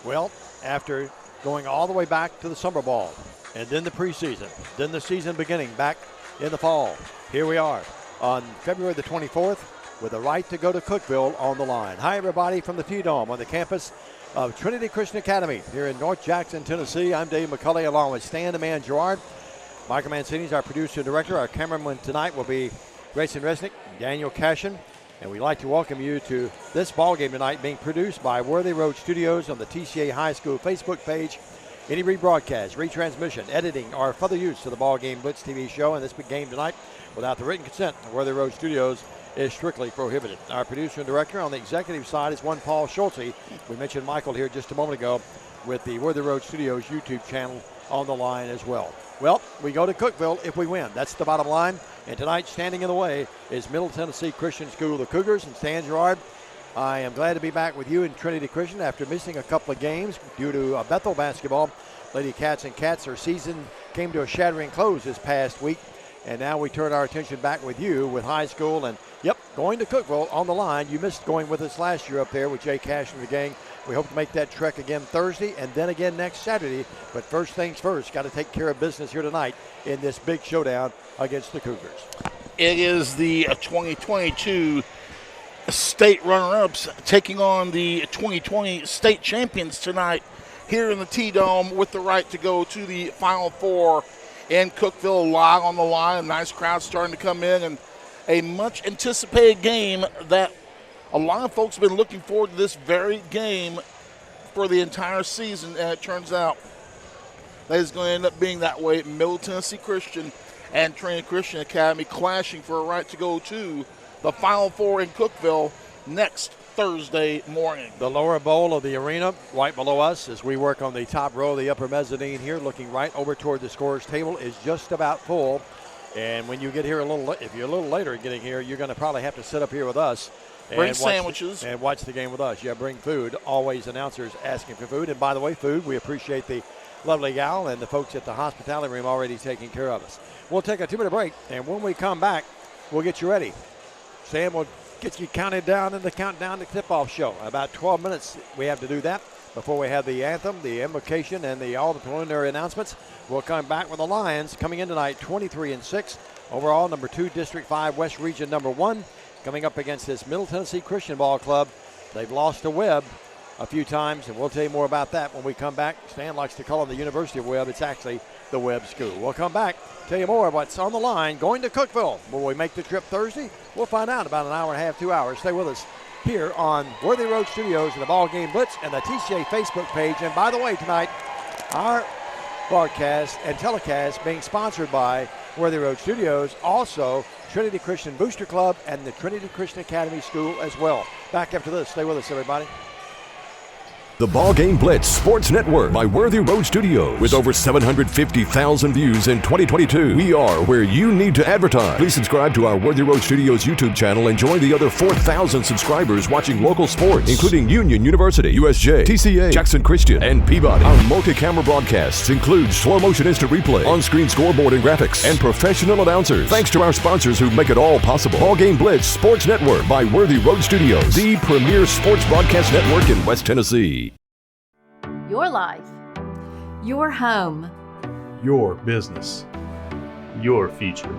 Well, after going all the way back to the summer ball and then the preseason, then the season beginning back in the fall, here we are on February the 24th with the right to go to Cookeville on the line. Hi, everybody, from the Few Dome on the campus of Trinity Christian Academy here in North Jackson, Tennessee. I'm Dave McCulley along with Stan the Man Gerard. Michael Mancini is our producer and director. Our cameraman tonight will be Grayson Resnick, Daniel Cashin. And we'd like to welcome you to this ball game tonight being produced by Worthy Road Studios on the TCA High School Facebook page. Any rebroadcast, retransmission, editing, or further use of the ball game Blitz TV show and this big game tonight without the written consent of Worthy Road Studios is strictly prohibited. Our producer and director on the executive side is one Paul Schultze. We mentioned Michael here just a moment ago with the Worthy Road Studios YouTube channel on the line as well. Well, we go to Cookeville if we win. That's the bottom line. And tonight, standing in the way is Middle Tennessee Christian School, the Cougars, and Stan Gerard. I am glad to be back with you in Trinity Christian after missing a couple of games due to Bethel basketball. Lady Cats and Cats, their season came to a shattering close this past week. And now we turn our attention back with you with high school. And, yep, going to Cookeville on the line. You missed going with us last year up there with Jay Cash and the gang. We hope to make that trek again Thursday and then again next Saturday. But first things first, got to take care of business here tonight in this big showdown against the Cougars. It is the 2022 state runner-ups taking on the 2020 state champions tonight here in the T-Dome with the right to go to the Final Four in Cookeville. Live on the line. Nice crowd starting to come in, and a much-anticipated game that a lot of folks have been looking forward to this very game for the entire season, and it turns out that is going to end up being that way. Middle Tennessee Christian and Trinity Christian Academy clashing for a right to go to the Final Four in Cookeville next Thursday morning. The lower bowl of the arena right below us as we work on the top row of the upper mezzanine here, looking right over toward the scorer's table, is just about full. And when you get here if you're a little later getting here, you're going to probably have to sit up here with us. Bring sandwiches. And watch the game with us. Yeah, bring food. Always announcers asking for food. And by the way, food, we appreciate the lovely gal and the folks at the hospitality room already taking care of us. We'll take a 2-minute break, and when we come back, we'll get you ready. Sam will get you counted down in the countdown to tip-off show. About 12 minutes we have to do that before we have the anthem, the invocation, and all the preliminary announcements. We'll come back with the Lions coming in tonight 23-6. Overall, number 2, District 5 West Region number 1. Coming up against this Middle Tennessee Christian Ball Club. They've lost to Webb a few times, and we'll tell you more about that when we come back. Stan likes to call them the University of Webb. It's actually the Webb School. We'll come back, tell you more of what's on the line going to Cookeville. Will we make the trip Thursday? We'll find out about an hour and a half, 2 hours. Stay with us here on Worthy Road Studios and the Ball Game Blitz and the TCA Facebook page. And by the way, tonight, our broadcast and telecast being sponsored by Worthy Road Studios, also Trinity Christian Booster Club and the Trinity Christian Academy School as well. Back after this. Stay with us, everybody. The BallGame Blitz Sports Network by Worthy Road Studios. With over 750,000 views in 2022, we are where you need to advertise. Please subscribe to our Worthy Road Studios YouTube channel and join the other 4,000 subscribers watching local sports, including Union University, USJ, TCA, Jackson Christian, and Peabody. Our multi-camera broadcasts include slow-motion instant replay, on-screen scoreboard and graphics, and professional announcers. Thanks to our sponsors who make it all possible. BallGame Blitz Sports Network by Worthy Road Studios, the premier sports broadcast network in West Tennessee. Your life, your home, your business, your future.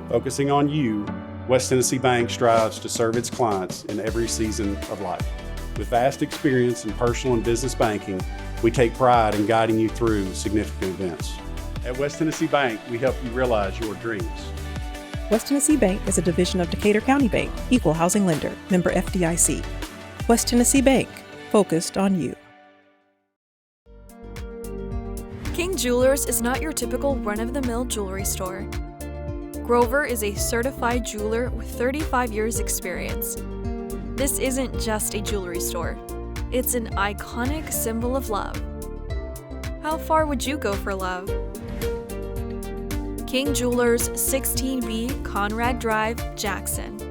Focusing on you, West Tennessee Bank strives to serve its clients in every season of life. With vast experience in personal and business banking, we take pride in guiding you through significant events. At West Tennessee Bank, we help you realize your dreams. West Tennessee Bank is a division of Decatur County Bank, equal housing lender, member FDIC. West Tennessee Bank, focused on you. King Jewelers is not your typical run-of-the-mill jewelry store. Grover is a certified jeweler with 35 years experience. This isn't just a jewelry store. It's an iconic symbol of love. How far would you go for love? King Jewelers, 16B Conrad Drive, Jackson.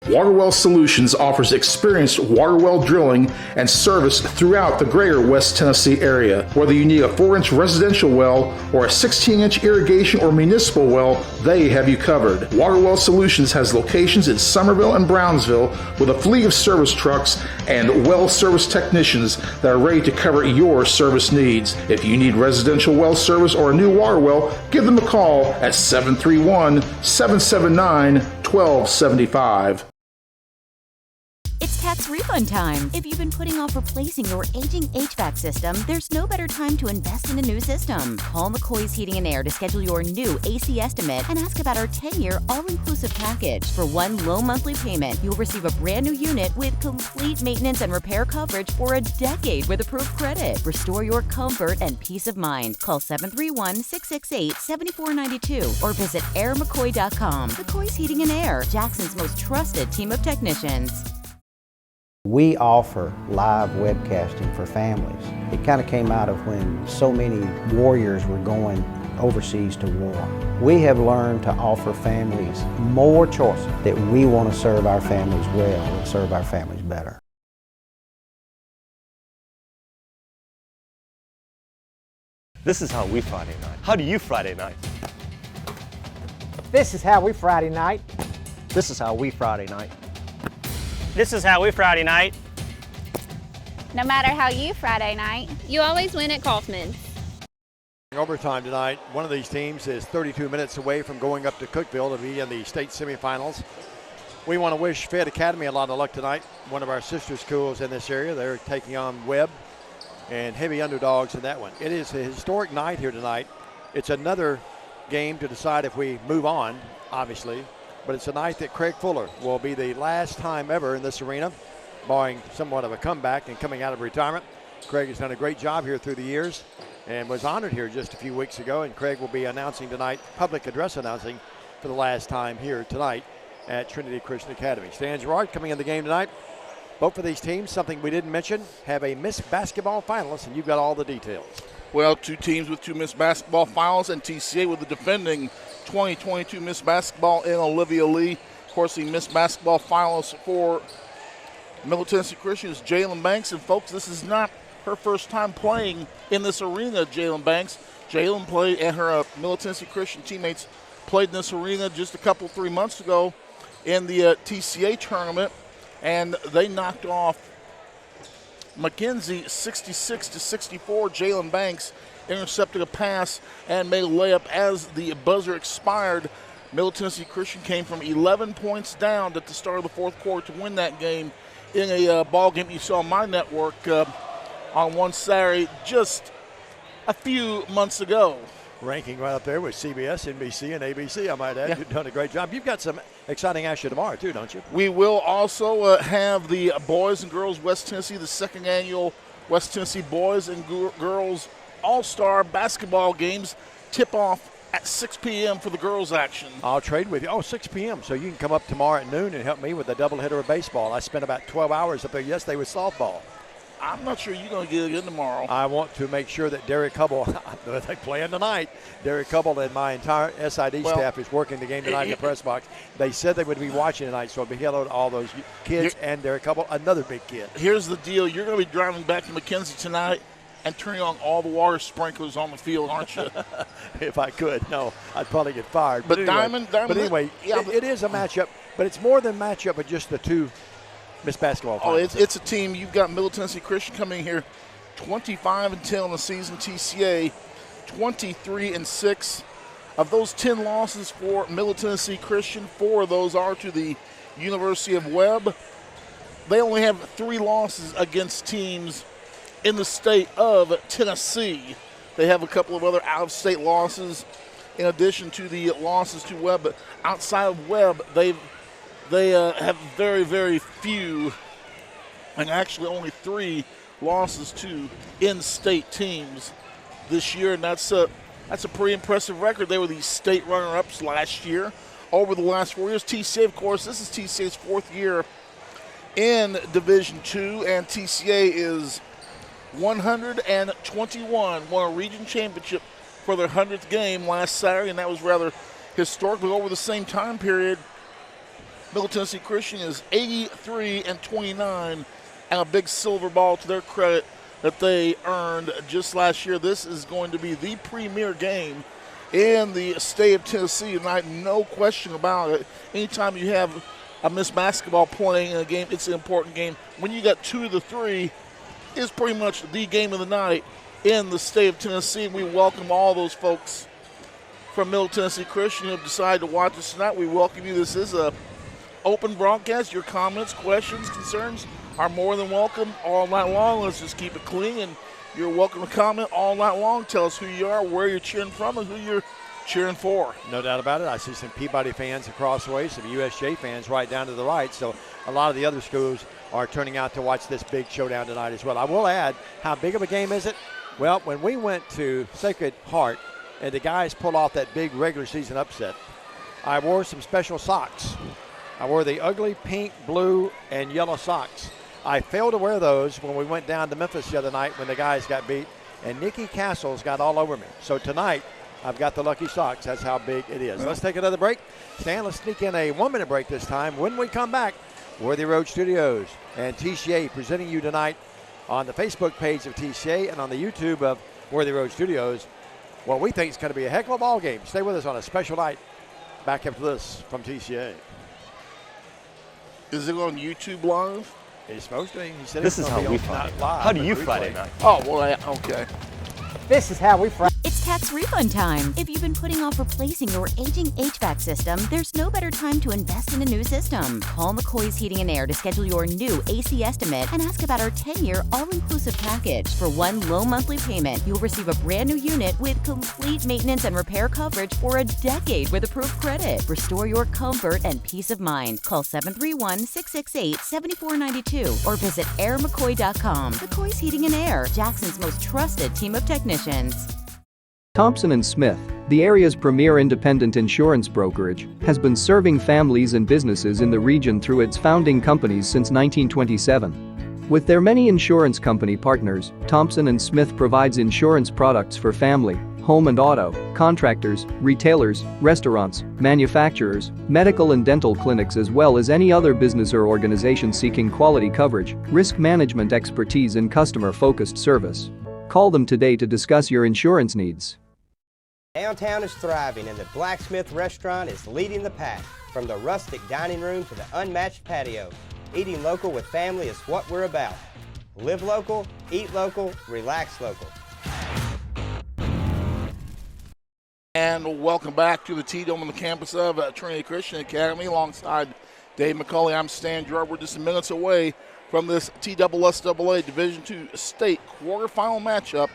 Waterwell Solutions offers experienced water well drilling and service throughout the greater West Tennessee area. Whether you need a 4-inch residential well or a 16-inch irrigation or municipal well, they have you covered. Waterwell Solutions has locations in Summerville and Brownsville with a fleet of service trucks and well service technicians that are ready to cover your service needs. If you need residential well service or a new water well, give them a call at 731-779-1275. It's tax refund time. If you've been putting off replacing your aging HVAC system, there's no better time to invest in a new system. Call McCoy's Heating and Air to schedule your new AC estimate and ask about our 10-year all-inclusive package. For one low monthly payment, you'll receive a brand new unit with complete maintenance and repair coverage for a decade with approved credit. Restore your comfort and peace of mind. Call 731-668-7492 or visit airmccoy.com. McCoy's Heating and Air, Jackson's most trusted team of technicians. We offer live webcasting for families. It kind of came out of when so many warriors were going overseas to war. We have learned to offer families more choices, that we want to serve our families well and serve our families better. This is how we Friday night. How do you Friday night? This is how we Friday night. This is how we Friday night. This is how we Friday night. No matter how you Friday night, you always win at Kaufman's. Overtime tonight. One of these teams is 32 minutes away from going up to Cookeville to be in the state semifinals. We want to wish Fed Academy a lot of luck tonight. One of our sister schools in this area. They're taking on Webb and heavy underdogs in that one. It is a historic night here tonight. It's another game to decide if we move on, obviously. But it's a night that Craig Fuller will be the last time ever in this arena, barring somewhat of a comeback and coming out of retirement. Craig has done a great job here through the years and was honored here just a few weeks ago. And Craig will be announcing tonight, public address announcing for the last time here tonight at Trinity Christian Academy. Stan Gerard coming in the game tonight. Both of these teams, something we didn't mention, have a Miss Basketball finalist, and you've got all the details. Well, two teams with two Miss Basketball finals, and TCA with the defending 2022 Miss Basketball in Olivia Lee. Of course, the Miss Basketball finalist for Middle Tennessee Christian is Jalen Banks. And, folks, this is not her first time playing in this arena, Jalen Banks. Jalen played, and her Middle Tennessee Christian teammates played in this arena just 3 months ago in the TCA tournament, and they knocked off McKenzie 66-64. Jalen Banks intercepted a pass and made a layup as the buzzer expired. Middle Tennessee Christian came from 11 points down at the start of the fourth quarter to win that game in a ball game you saw on my network on one Saturday just a few months ago. Ranking right up there with CBS, NBC, and ABC, I might add. Yeah. You've done a great job. You've got some exciting action tomorrow, too, don't you? We will also have the boys and girls West Tennessee, the second annual West Tennessee Boys and Girls All-Star Basketball Games. Tip off at 6 p.m. for the girls' action. I'll trade with you. Oh, 6 p.m. So you can come up tomorrow at noon and help me with a doubleheader of baseball. I spent about 12 hours up there yesterday with softball. I'm not sure you're going to get it in tomorrow. I want to make sure that Derek Hubble, they're playing tonight. Derek Hubble and my entire SID staff is working the game tonight in the press box. They said they would be watching tonight, so a big hello to all those kids and Derek Hubble, another big kid. Here's the deal. You're going to be driving back to McKenzie tonight and turning on all the water sprinklers on the field, aren't you? If I could. No, I'd probably get fired. But anyway, Diamond, but anyway, it is a matchup, but it's more than matchup of just the two Miss Basketball finals. Oh, it's a team. You've got Middle Tennessee Christian coming in here 25-10 in the season. TCA 23-6. Of those 10 losses for Middle Tennessee Christian, 4 of those are to the University of Webb. They only have 3 losses against teams in the state of Tennessee. They have a couple of other out-of-state losses in addition to the losses to Webb. But outside of Webb, they have very, very few, and actually only 3 losses to in-state teams this year, and that's a pretty impressive record. They were the state runner-ups last year. Over the last 4 years, TCA, of course, this is TCA's 4th year in Division II, and TCA is 121, won a region championship for their 100th game last Saturday, and that was rather historic. But over the same time period, Middle Tennessee Christian is 83-29, and a big silver ball to their credit that they earned just last year. This is going to be the premier game in the state of Tennessee tonight, no question about it. Anytime you have a Miss Basketball playing in a game, it's an important game. When you got 2 of the 3, it's pretty much the game of the night in the state of Tennessee. We welcome all those folks from Middle Tennessee Christian who have decided to watch us tonight. We welcome you. This is a open broadcast. Your comments, questions, concerns are more than welcome all night long. Let's just keep it clean, and you're welcome to comment all night long. Tell us who you are, where you're cheering from, and who you're cheering for. No doubt about it. I see some Peabody fans across the way, some USJ fans right down to the right. So a lot of the other schools are turning out to watch this big showdown tonight as well. I will add, how big of a game is it? Well, when we went to Sacred Heart and the guys pulled off that big regular season upset, I wore some special socks. I wore the ugly pink, blue, and yellow socks. I failed to wear those when we went down to Memphis the other night when the guys got beat, and Nikki Castles got all over me. So tonight, I've got the lucky socks. That's how big it is. Let's take another break. Stan, let's sneak in a 1-minute break this time. When we come back, Worthy Road Studios and TCA presenting you tonight on the Facebook page of TCA and on the YouTube of Worthy Road Studios. What we think is going to be a heck of a ball game. Stay with us on a special night. Back after this from TCA. Is it on YouTube live? It's supposed to be. He said This is how we Friday night. How do you Friday night? Oh, well, okay. This is how we Friday. It's tax refund time. If you've been putting off replacing your aging HVAC system, there's no better time to invest in a new system. Call McCoy's Heating and Air to schedule your new AC estimate and ask about our 10-year all-inclusive package. For one low monthly payment, you'll receive a brand new unit with complete maintenance and repair coverage for a decade with approved credit. Restore your comfort and peace of mind. Call 731-668-7492 or visit airmccoy.com. McCoy's Heating and Air, Jackson's most trusted team of technicians. Thompson & Smith, the area's premier independent insurance brokerage, has been serving families and businesses in the region through its founding companies since 1927. With their many insurance company partners, Thompson & Smith provides insurance products for family, home and auto, contractors, retailers, restaurants, manufacturers, medical and dental clinics, as well as any other business or organization seeking quality coverage, risk management expertise and customer-focused service. Call them today to discuss your insurance needs. Downtown is thriving and the Blacksmith Restaurant is leading the pack. From the rustic dining room to the unmatched patio, eating local with family is what we're about. Live local, eat local, relax local. And welcome back to the T-Dome on the campus of Trinity Christian Academy. Alongside Dave McCauley, I'm Stan Gerard. We're just minutes away from this TSSAA Division II State quarterfinal matchup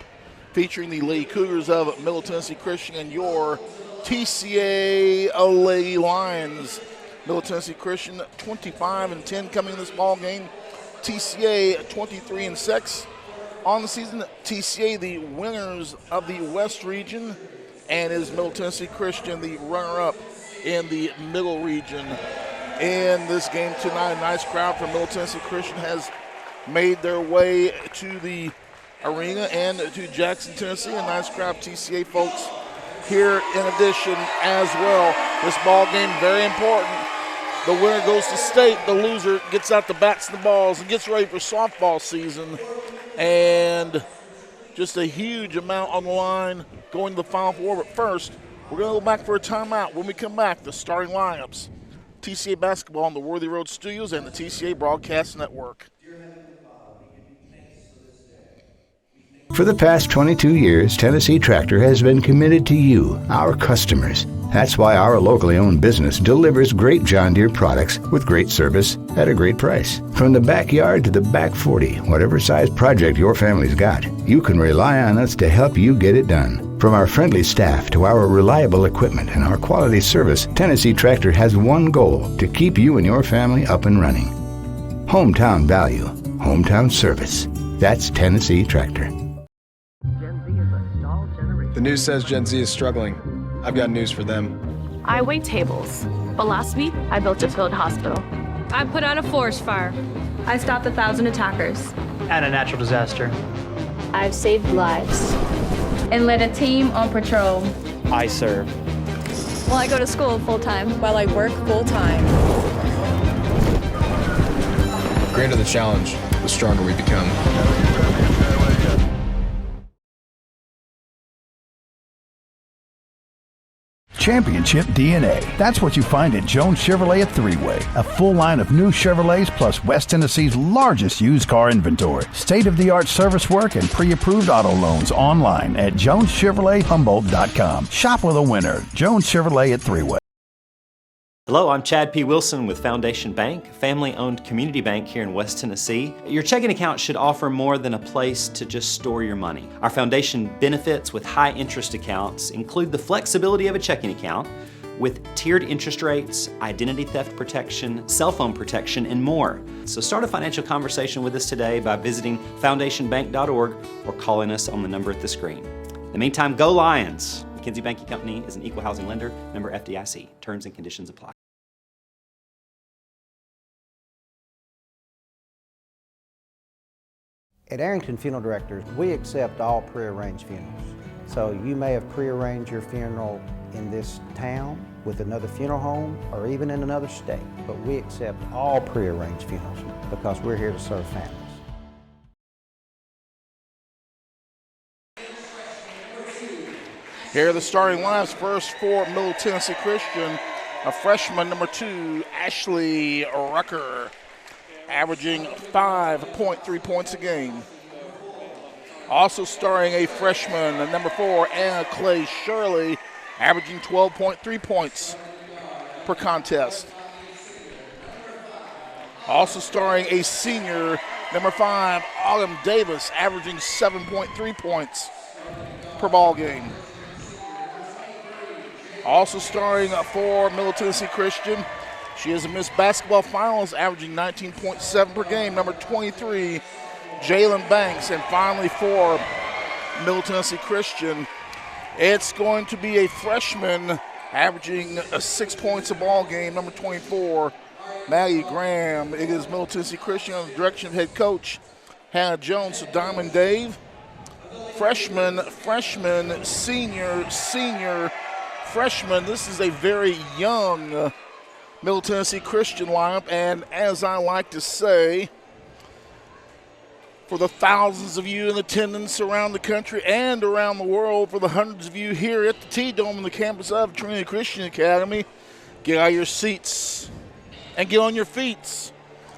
featuring the Lady Cougars of Middle Tennessee Christian and your TCA Lady Lions. Middle Tennessee Christian 25-10 coming in this ball game. TCA 23-6 on the season. TCA the winners of the West region, and is Middle Tennessee Christian the runner-up in the Middle region. In this game tonight, a nice crowd from Middle Tennessee Christian has made their way to the arena and to Jackson, Tennessee. A nice crowd of TCA folks here in addition as well. This ball game very important. The winner goes to state. The loser gets out the bats and the balls and gets ready for softball season. And just a huge amount on the line going to the Final Four. But first, we're going to go back for a timeout. When we come back, the starting lineups. TCA basketball on the Worthy Road Studios and the TCA Broadcast Network. For the past 22 years, Tennessee Tractor has been committed to you, our customers. That's why our locally owned business delivers great John Deere products with great service at a great price. From the backyard to the back 40, whatever size project your family's got, you can rely on us to help you get it done. From our friendly staff to our reliable equipment and our quality service, Tennessee Tractor has one goal: to keep you and your family up and running. Hometown value, hometown service. That's Tennessee Tractor. The news says Gen Z is struggling. I've got news for them. I wait tables, but last week I built a field hospital. I put out a forest fire. I stopped 1,000 attackers. And a natural disaster. I've saved lives. And led a team on patrol. I serve. Well, I go to school full-time. While I work full-time. greater the challenge, the stronger we become. Championship DNA. That's what you find at Jones Chevrolet at Three-Way. A full line of new Chevrolets plus West Tennessee's largest used car inventory. State-of-the-art service work and pre-approved auto loans online at JonesChevroletHumboldt.com. Shop with a winner. Jones Chevrolet at Three-Way. Hello, I'm Chad P. Wilson with Foundation Bank, family-owned community bank here in West Tennessee. Your checking account should offer more than a place to just store your money. Our foundation benefits with high interest accounts include the flexibility of a checking account with tiered interest rates, identity theft protection, cell phone protection, and more. So start a financial conversation with us today by visiting foundationbank.org or calling us on the number at the screen. In the meantime, go Lions! McKinsey Banking Company is an equal housing lender, member FDIC. Terms and conditions apply. At Arrington Funeral Directors, we accept all prearranged funerals. So you may have prearranged your funeral in this town with another funeral home or even in another state, but we accept all prearranged funerals because we're here to serve families. Here are the starting lineups. First for Middle Tennessee Christian, a freshman, number 2, Ashley Rucker, averaging 5.3 points a game. Also starring a freshman, number 4, Anna Clay Shirley, averaging 12.3 points per contest. Also starring a senior, number 5, Autumn Davis, averaging 7.3 points per ball game. Also starring for Middle Tennessee Christian, she is a Miss Basketball Finals, averaging 19.7 per game, number 23, Jalen Banks. And finally for Middle Tennessee Christian, it's going to be a freshman averaging 6 points a ball game, number 24, Maggie Graham. It is Middle Tennessee Christian under the direction of head coach Hannah Jones. So Diamond Dave, freshman, senior, freshman. This is a very young Middle Tennessee Christian lineup, and as I like to say, for the thousands of you in attendance around the country and around the world, for the hundreds of you here at the T-Dome on the campus of Trinity Christian Academy, get out of your seats and get on your feet,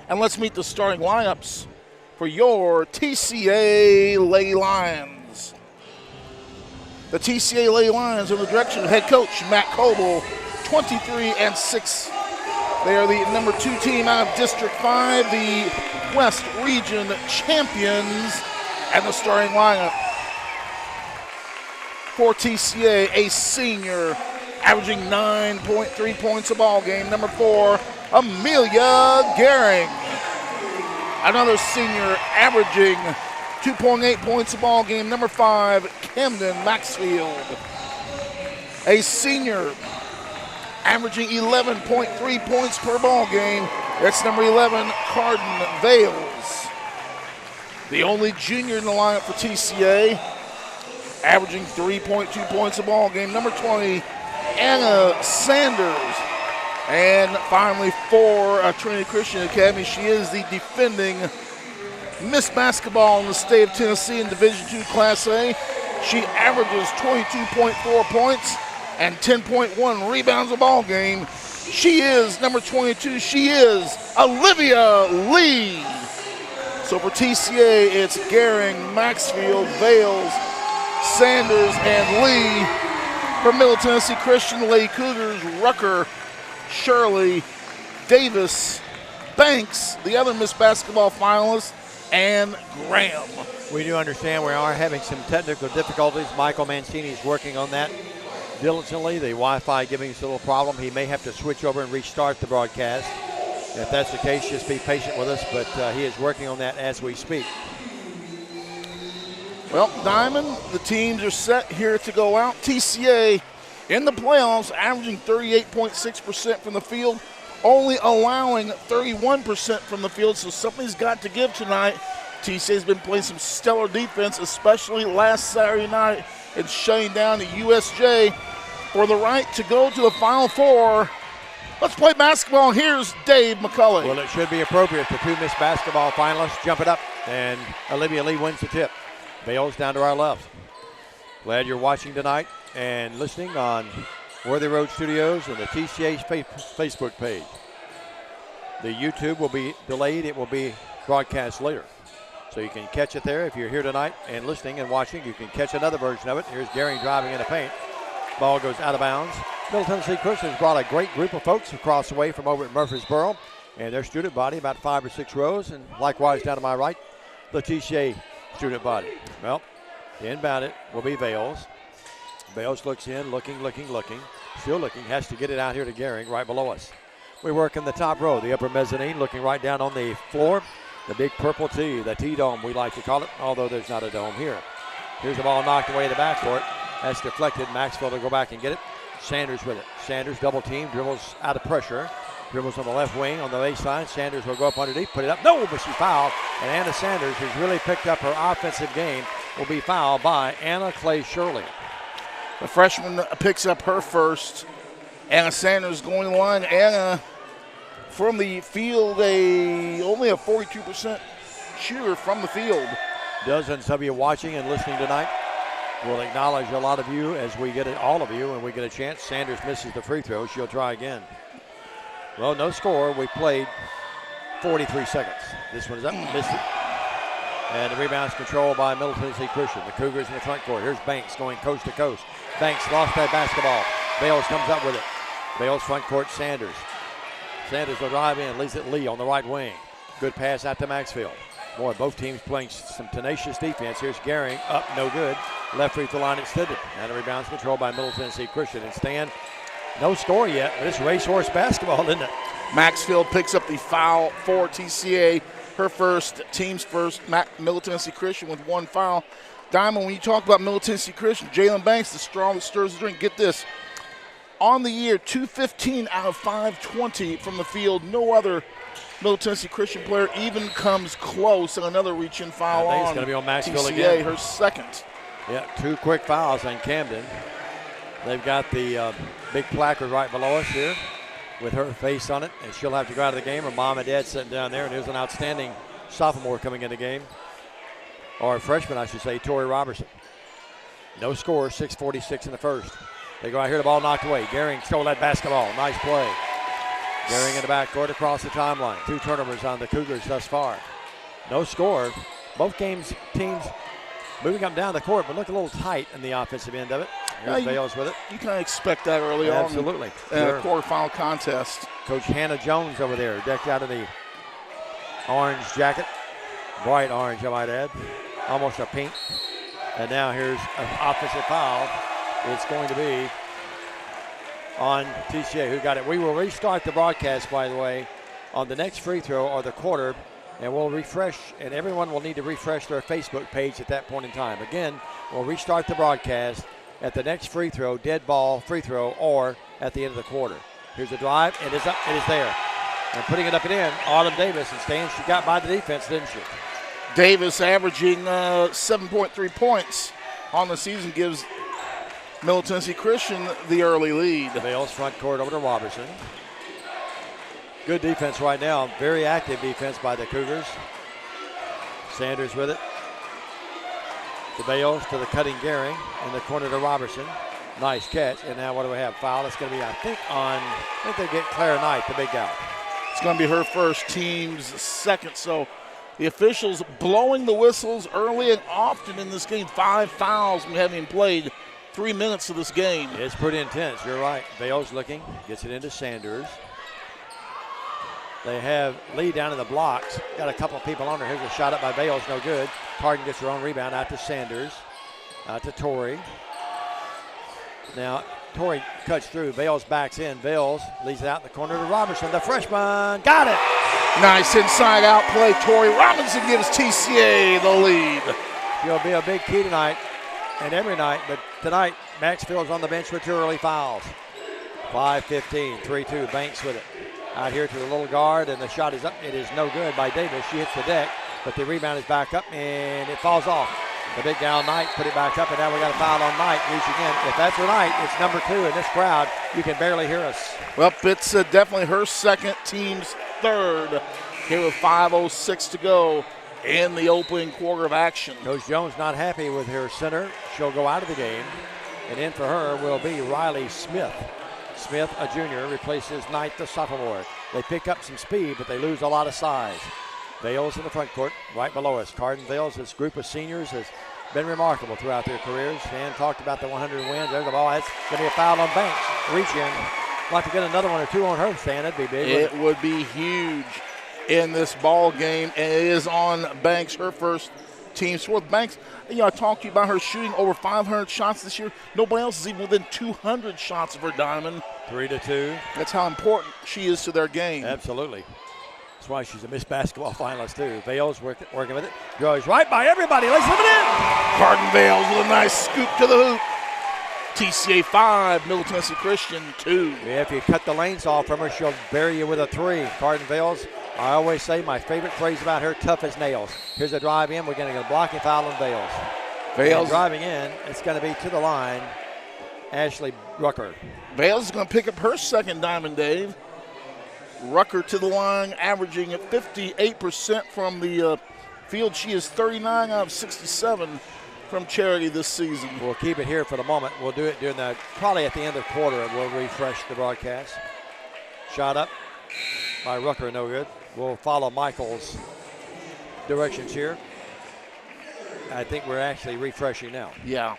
and let's meet the starting lineups for your TCA Lady Lions. The TCA Lady Lions under the direction of head coach Matt Coble, 23-6. They are the number 2 team out of District 5, the West Region champions, and the starting lineup for TCA, a senior averaging 9.3 points a ball game, number 4, Amelia Gehring. Another senior averaging 2.8 points a ball game, number 5, Camden Maxfield. A senior averaging 11.3 points per ball game, that's number 11, Carden Vales. The only junior in the lineup for TCA, averaging 3.2 points a ball game, number 20, Anna Sanders. And finally for Trinity Christian Academy, she is the defending Miss Basketball in the state of Tennessee in Division II Class A. She averages 22.4 points and 10.1 rebounds a ball game. She is number 22. She is Olivia Lee. So for TCA, it's Gehring, Maxfield, Vales, Sanders, and Lee. For Middle Tennessee Christian, Lady Cougars, Rucker, Shirley, Davis, Banks, the other Miss Basketball finalist, and Graham. We do understand we are having some technical difficulties. Michael Mancini is working on that diligently. The Wi-Fi giving us a little problem. He may have to switch over and restart the broadcast. If that's the case, just be patient with us, but he is working on that as we speak. Well, Diamond, the teams are set here to go out. TCA in the playoffs, averaging 38.6% from the field, only allowing 31% from the field, so something's got to give tonight. TCA's been playing some stellar defense, especially last Saturday night, and shutting down the USJ for the right to go to the Final Four Let's play basketball. Here's Dave McCulley. Well, it should be appropriate. The two Miss Basketball finalists jump it up, and Olivia Lee wins the tip. Bales down to our left. Glad you're watching tonight and listening on Worthy Road Studios and the TCA Facebook page. The YouTube will be delayed. It will be broadcast later. So you can catch it there. If you're here tonight and listening and watching, you can catch another version of it. Here's Gary driving in the paint. Ball goes out of bounds. Middle Tennessee Christian has brought a great group of folks across the way from over at Murfreesboro. And their student body, about 5 or 6 rows. And likewise down to my right, the TCA student body. Well, the inbound it will be Vales. Vales looks in, looking. Still looking, has to get it out here to Gehring right below us. We work in the top row, the upper mezzanine, looking right down on the floor. The big purple T, the T-dome we like to call it, although there's not a dome here. Here's the ball knocked away in the backcourt. That's deflected. Maxwell to go back and get it. Sanders with it. Sanders double team, dribbles out of pressure. Dribbles on the left wing on the baseline. Sanders will go up underneath, put it up. No, but she fouled. And Anna Sanders, who's really picked up her offensive game, will be fouled by Anna Clay Shirley. The freshman picks up her first. Anna Sanders going to the line. Anna from the field, only a 42% shooter from the field. Dozens of you watching and listening tonight. We'll acknowledge a lot of you as we get it, all of you, and we get a chance. Sanders misses the free throw. She'll try again. Well, no score. We played 43 seconds. This one is up, missed it. And the rebound's controlled by Middle Tennessee Christian. The Cougars in the front court. Here's Banks going coast to coast. Banks lost that basketball. Bales comes up with it. Bales front court, Sanders. Sanders will drive in, leads it Lee on the right wing. Good pass out to Maxfield. Boy, both teams playing some tenacious defense. Here's Gehring, up, no good. Left free throw line extended. And the rebound's controlled by Middle Tennessee Christian. And Stan, no score yet, but it's racehorse basketball, isn't it? Maxfield picks up the foul for TCA. Her first, team's first. Middle Tennessee Christian with one foul. Diamond, when you talk about Middle Tennessee Christian, Jalen Banks, the straw that stirs the drink. Get this. On the year, 215 out of 520 from the field. No other Middle Tennessee Christian player even comes close. And another reach-in foul I think on it's going to be on Maxfield TCA, again. Her second. Yeah, 2 quick fouls on Camden. They've got the big placard right below us here with her face on it, and she'll have to go out of the game. Her mom and dad sitting down there, and there's an outstanding sophomore coming in the game, or a freshman, I should say, Tori Robertson. No score, 6:46 in the first. They go out here, the ball knocked away. Gehring stole that basketball. Nice play. Gehring in the backcourt across the timeline. 2 turnovers on the Cougars thus far. No score. Both teams moving up down the court, but look a little tight in the offensive end of it. Here's Bales with it. You kind of expect that early on. Absolutely. Sure. Quarterfinal contest. Coach Hannah Jones over there, decked out in the orange jacket. Bright orange, I might add. Almost a pink. And now here's an offensive foul. It's going to be on TCA, who got it. We will restart the broadcast, by the way, on the next free throw or the quarter, and we'll refresh, and everyone will need to refresh their Facebook page at that point in time. Again, we'll restart the broadcast at the next free throw, dead ball free throw, or at the end of the quarter. Here's the drive. It is up. It is there. And putting it up and in, Autumn Davis. And Stan, she got by the defense, didn't she? Davis averaging 7.3 points on the season gives Middle Tennessee Christian the early lead. Bales front court over to Robertson. Good defense right now. Very active defense by the Cougars. Sanders with it. To Bales, to the cutting Gehring. In the corner to Robertson. Nice catch. And now what do we have? Foul. It's going to be, I think they get Claire Knight, the big guy. It's going to be her first, team's second. So the officials blowing the whistles early and often in this game. 5 fouls we haven't even played 3 minutes of this game. It's pretty intense. You're right. Bales looking. Gets it into Sanders. They have Lee down in the blocks. Got a couple of people on her. Here's a shot up by Bales. No good. Carden gets her own rebound out to Sanders. Out to Torrey. Now, Torrey cuts through. Bales backs in. Bales leads it out in the corner to Robertson. The freshman got it. Nice inside out play. Torrey Robinson gives TCA the lead. It'll be a big key tonight and every night, but tonight, Maxfield's on the bench with 2 early fouls. 5:15, 3-2. Banks with it. Out here to the little guard, and the shot is up. It is no good by Davis. She hits the deck, but the rebound is back up, and it falls off. The big gal Knight put it back up, and now we got a foul on Knight. Reach again. If that's her Knight, it's number 2 in this crowd. You can barely hear us. Well, it's definitely her second, team's third. Here with 5:06 to go in the opening quarter of action. Coach Jones not happy with her center. She'll go out of the game. And in for her will be Riley Smith. Smith, a junior, replaces Knight, the sophomore. They pick up some speed, but they lose a lot of size. Vales in the front court, right below us. Cardin Vales, this group of seniors has been remarkable throughout their careers. Dan talked about the 100 wins. There's the ball. That's going to be a foul on Banks. Reach in. Like to get another one or two on her, Stan. That'd be big. It would be huge in this ball game, and it is on Banks, her first team score. Banks, I talked to you about her shooting over 500 shots this year. Nobody else is even within 200 shots of her diamond. 3-2. That's how important she is to their game. Absolutely. That's why she's a Miss Basketball finalist, too. Vales working with it. Goes right by everybody. Let's slip it in. Cardin Vales with a nice scoop to the hoop. TCA 5, Middle Tennessee Christian 2. Yeah, if you cut the lanes off from her, she'll bury you with a 3. Cardin Vales, I always say my favorite phrase about her, tough as nails. Here's a drive in. We're going to get a blocking foul on Vales. And driving in, it's going to be to the line, Ashley Rucker. Vales is going to pick up her second diamond, Dave. Rucker to the line, averaging at 58% from the field. She is 39 out of 67 from charity this season. We'll keep it here for the moment. We'll do it during probably at the end of the quarter. We'll refresh the broadcast. Shot up by Rucker, no good. We'll follow Michael's directions here. I think we're actually refreshing now. Yeah.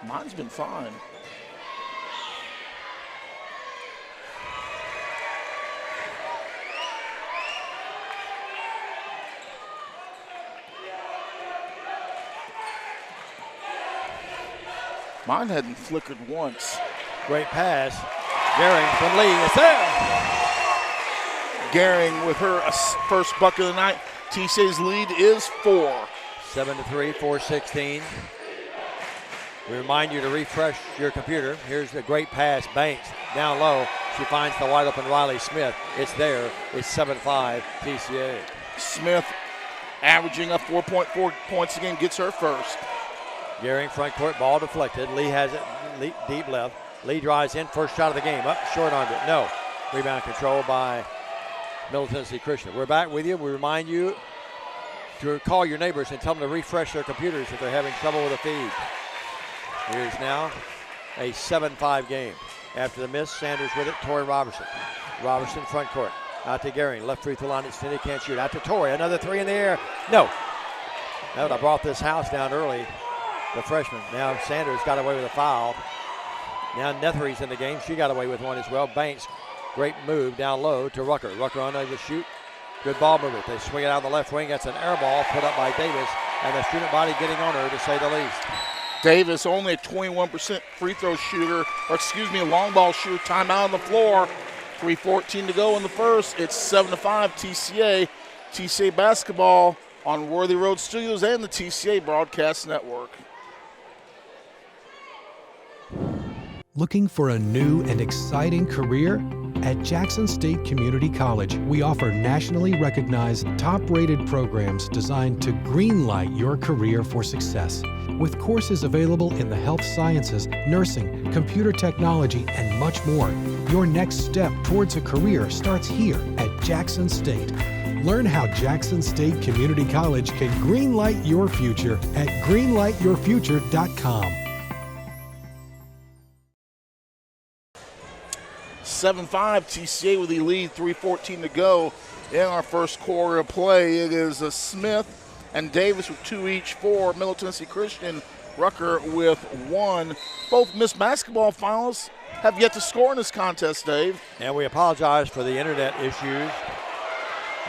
Mine's been fine. Mine hadn't flickered once. Great pass. Gehring from Lee. It's there. Gehring with her first bucket of the night. TCA's lead is 4. 7-3, 4-16. We remind you to refresh your computer. Here's a great pass. Banks down low. She finds the wide open Riley Smith. It's there. It's 7-5 TCA. Smith averaging up 4.4 points a game, gets her first. Gehring front court, ball deflected. Lee has it deep left. Lee drives in, first shot of the game. Up, short on it. No. Rebound control by Middle Tennessee Christian. We're back with you. We remind you to call your neighbors and tell them to refresh their computers if they're having trouble with a feed. Here's now a 7-5 game. After the miss, Sanders with it, Tori Robertson. Robertson front court. Out to Gehring, left free throw line extended, can't shoot. Out to Tori, another 3 in the air. No. That would have brought this house down early. The freshman. Now Sanders got away with a foul. Now Nethery's in the game. She got away with one as well. Banks, great move down low to Rucker. Rucker unable to shoot. Good ball movement. They swing it out the left wing. That's an air ball put up by Davis. And the student body getting on her, to say the least. Davis, only a 21% free throw shooter, long ball shooter. Timeout on the floor. 3:14 to go in the first. It's 7-5 TCA. TCA basketball on Worthy Road Studios and the TCA Broadcast Network. Looking for a new and exciting career? At Jackson State Community College, we offer nationally recognized, top-rated programs designed to greenlight your career for success. With courses available in the health sciences, nursing, computer technology, and much more, your next step towards a career starts here at Jackson State. Learn how Jackson State Community College can greenlight your future at greenlightyourfuture.com. 7-5 TCA with the lead, 3:14 to go in our first quarter of play. It is Smith and Davis with 2 each for Middle Tennessee Christian. Rucker with 1. Both Miss Basketball finalists have yet to score in this contest, Dave. And we apologize for the internet issues.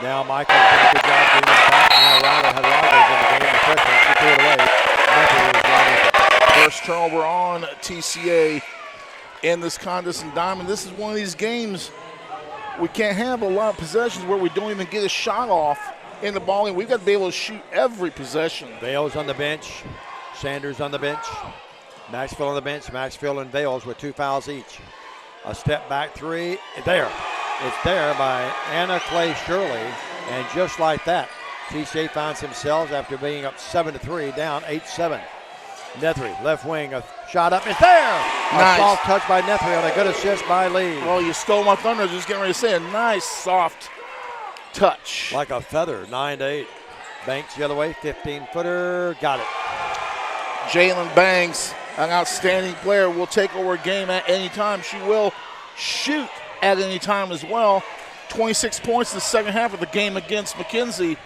Now Michael did a good job doing that. Now Ryder had Rodgers in the game. The freshman, she threw it away. First turnover on TCA in this contest in Diamond. This is one of these games we can't have a lot of possessions where we don't even get a shot off in the ball game. We've got to be able to shoot every possession. Vales on the bench. Sanders on the bench. Maxfield on the bench. Maxfield and Vales with 2 fouls each. A step back 3. There. It's there by Anna Clay Shirley. And just like that, TCA finds themselves after being up 7-3, down 8-7. Nethery, left wing, a shot up, it's there! Nice. A soft touch by Nethery on a good assist by Lee. Well, you stole my thunder. I was just getting ready to say a nice soft touch. Like a feather, 9-8. Banks the other way, 15-footer, got it. Jalen Banks, an outstanding player, will take over a game at any time. She will shoot at any time as well. 26 points in the second half of the game against McKenzie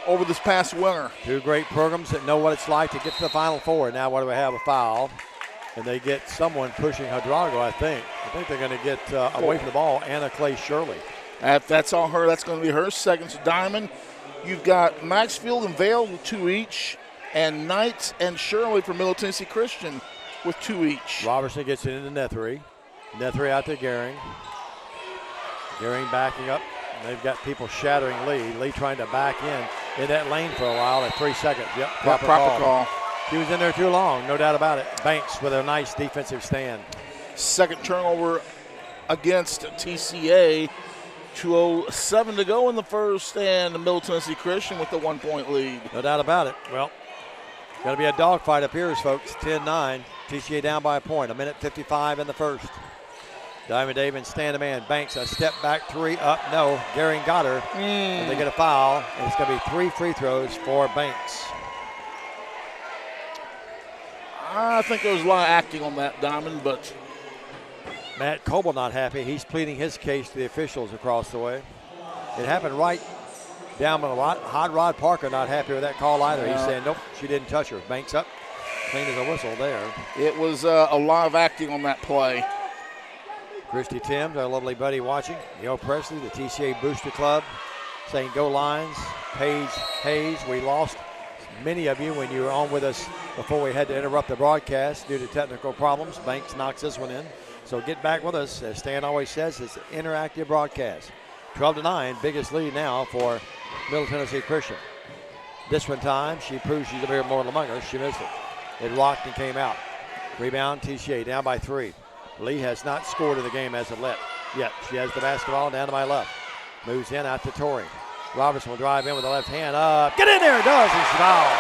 over this past winter. Two great programs that know what it's like to get to the Final Four. Now what do we have? A foul. And they get someone pushing Hydrago, I think. I think they're going to get away from the ball, Anna Clay Shirley. If that's on her, that's going to be her second to Diamond. You've got Maxfield and Vale with 2 each, and Knight and Shirley from Middle Tennessee Christian with 2 each. Robertson gets it into Nethery. Nethery out to Gehring. Gehring backing up. They've got people shattering Lee. Lee trying to back in that lane for a while at 3 seconds. Yep, proper call. He was in there too long, no doubt about it. Banks with a nice defensive stand. Second turnover against TCA. 2:07 to go in the first, and the Middle Tennessee Christian with the 1-point lead. No doubt about it. Well, got to be a dogfight up here, folks. 10-9. TCA down by a point. 1:55 in the first. Diamond Davis stand a man. Banks a step back 3 up. No. Gehring got her. And they get a foul. And it's going to be 3 free throws for Banks. I think there was a lot of acting on that, Diamond, but Matt Coble not happy. He's pleading his case to the officials across the way. It happened right down by Hot Rod Parker not happy with that call either. He's saying, nope, she didn't touch her. Banks up. Clean as a whistle there. It was a lot of acting on that play. Christy Timms, our lovely buddy watching. Neil Presley, the TCA Booster Club, saying go Lions. Paige Hayes, we lost many of you when you were on with us before we had to interrupt the broadcast due to technical problems. Banks knocks this one in. So get back with us. As Stan always says, it's an interactive broadcast. 12-9, biggest lead now for Middle Tennessee Christian. This one time, she proves she's a very mortal among us. She missed it. It rocked and came out. Rebound, TCA down by 3. Lee has not scored in the game as of yet. She has the basketball down to my left. Moves in out to Torrey. Robertson will drive in with the left hand up. Get in there, it does, and she's fouled.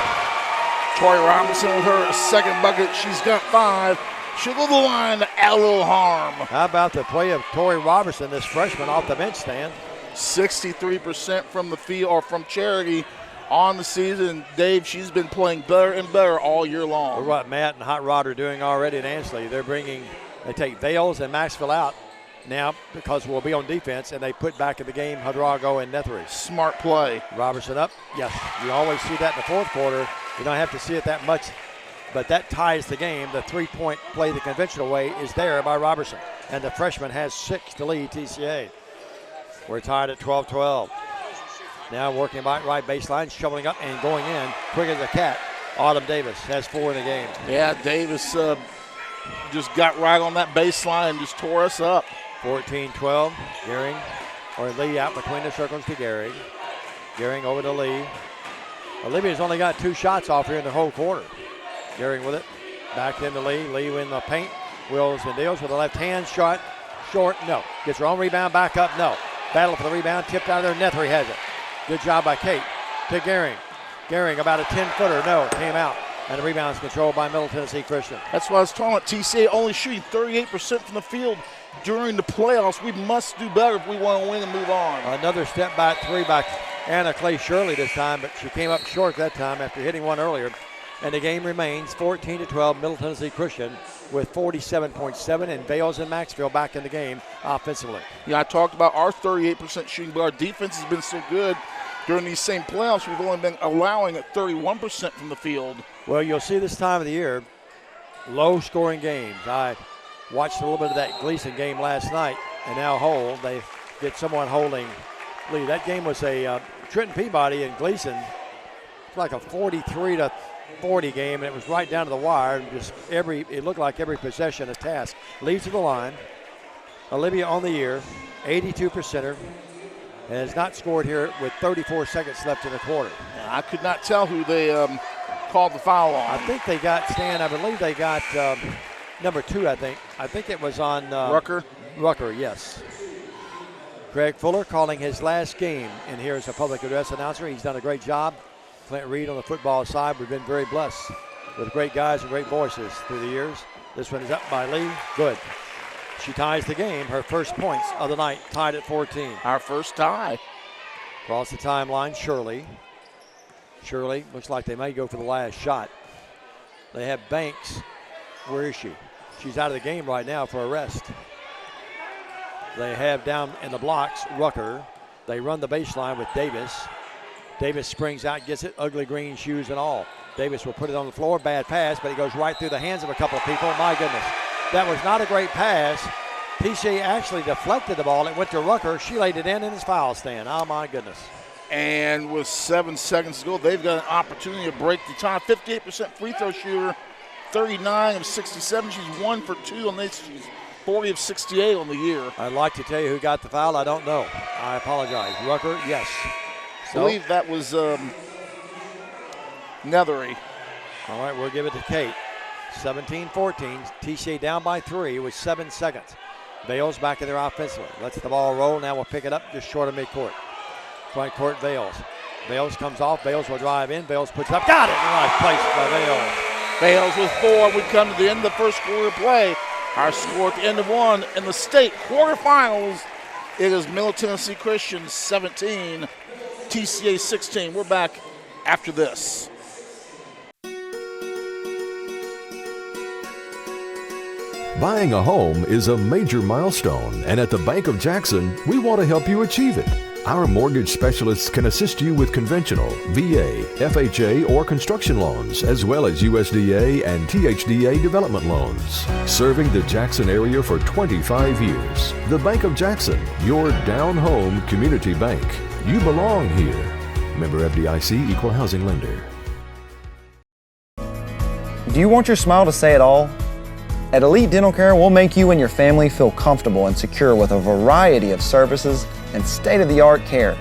Tori Robinson with her second bucket. She's got 5. She'll go to the line to add a little harm. How about the play of Tori Robertson, this freshman off the bench stand? 63% from the field or from charity on the season. Dave, she's been playing better and better all year long. Look what Matt and Hot Rod are doing already at Ansley. They take Vales and Maxwell out now because we'll be on defense, and they put back in the game Hydrago and Nethery. Smart play. Robertson up. Yes, you always see that in the fourth quarter. You don't have to see it that much, but that ties the game. The three-point play the conventional way is there by Robertson, and the freshman has 6 to lead TCA. We're tied at 12-12. Now working right baseline, shoveling up and going in quick as a cat. Autumn Davis has 4 in the game. Yeah, Davis just got right on that baseline and just tore us up. 14-12. Lee out between the circles to Gehring. Gehring over to Lee. Olivia's only got 2 shots off here in the whole quarter. Gehring with it. Back into Lee. Lee in the paint. Wills and deals with a left hand shot. Short, no. Gets her own rebound, back up, no. Battle for the rebound, tipped out of there. Nethery has it. Good job by Kate to Gehring. Gehring about a 10-footer, no, came out. And the rebound is controlled by Middle Tennessee Christian. That's why I was talking about TCA only shooting 38% from the field during the playoffs. We must do better if we want to win and move on. Another step back 3 by Anna Clay Shirley this time, but she came up short that time after hitting one earlier. And the game remains 14-12, Middle Tennessee Christian with 47.7, and Vales and Maxwell back in the game offensively. Yeah, I talked about our 38% shooting, but our defense has been so good during these same playoffs. We've only been allowing at 31% from the field. Well, you'll see this time of the year, low-scoring games. I watched a little bit of that Gleason game last night, and now Hull, they get someone holding Lee. That game was a Trenton Peabody and Gleason. It's like a 43-40 game, and it was right down to the wire. And just it looked like every possession a task. Leads to the line. Olivia on the year, 82%er, and has not scored here with 34 seconds left in the quarter. I could not tell who they called the foul on. I think they got Stan. I believe they got number 2. I think it was on Rucker. Rucker, yes. Craig Fuller calling his last game, and here is a public address announcer. He's done a great job. Clint Reed on the football side. We've been very blessed with great guys and great voices through the years. This one is up by Lee. Good. She ties the game. Her first points of the night, tied at 14. Our first tie. Across the timeline, Shirley. Shirley looks like they may go for the last shot. They have Banks. Where is she? She's out of the game right now for a rest. They have down in the blocks Rucker. They run the baseline with Davis. Davis springs out, gets it, ugly green shoes and all. Davis will put it on the floor, bad pass, but it goes right through the hands of a couple of people. My goodness, that was not a great pass. TCA actually deflected the ball. It went to Rucker. She laid it in his foul stand. Oh, my goodness. And with 7 seconds to go, they've got an opportunity to break the tie. 58% free throw shooter, 39 of 67. She's 1 for 2 on this. She's 40 of 68 on the year. I'd like to tell you who got the foul. I don't know. I apologize. Rucker, yes. I believe that was Nethery. All right, we'll give it to Kate. 17-14. TCA down by 3 with 7 seconds. Vales back in there offensively. Lets the ball roll. Now we'll pick it up just short of midcourt. Front court, Vales. Vales comes off. Vales will drive in. Vales puts it up. Got it. Nice place by Vales. Vales with 4. We come to the end of the first quarter of play. Our score at the end of 1 in the state quarterfinals. It is Middle Tennessee Christian 17, TCA 16. We're back after this. Buying a home is a major milestone, and at the Bank of Jackson, we want to help you achieve it. Our mortgage specialists can assist you with conventional, VA, FHA, or construction loans, as well as USDA and THDA development loans. Serving the Jackson area for 25 years. The Bank of Jackson, your down-home community bank. You belong here. Member FDIC, Equal Housing Lender. Do you want your smile to say it all? At Elite Dental Care, we'll make you and your family feel comfortable and secure with a variety of services and state-of-the-art care.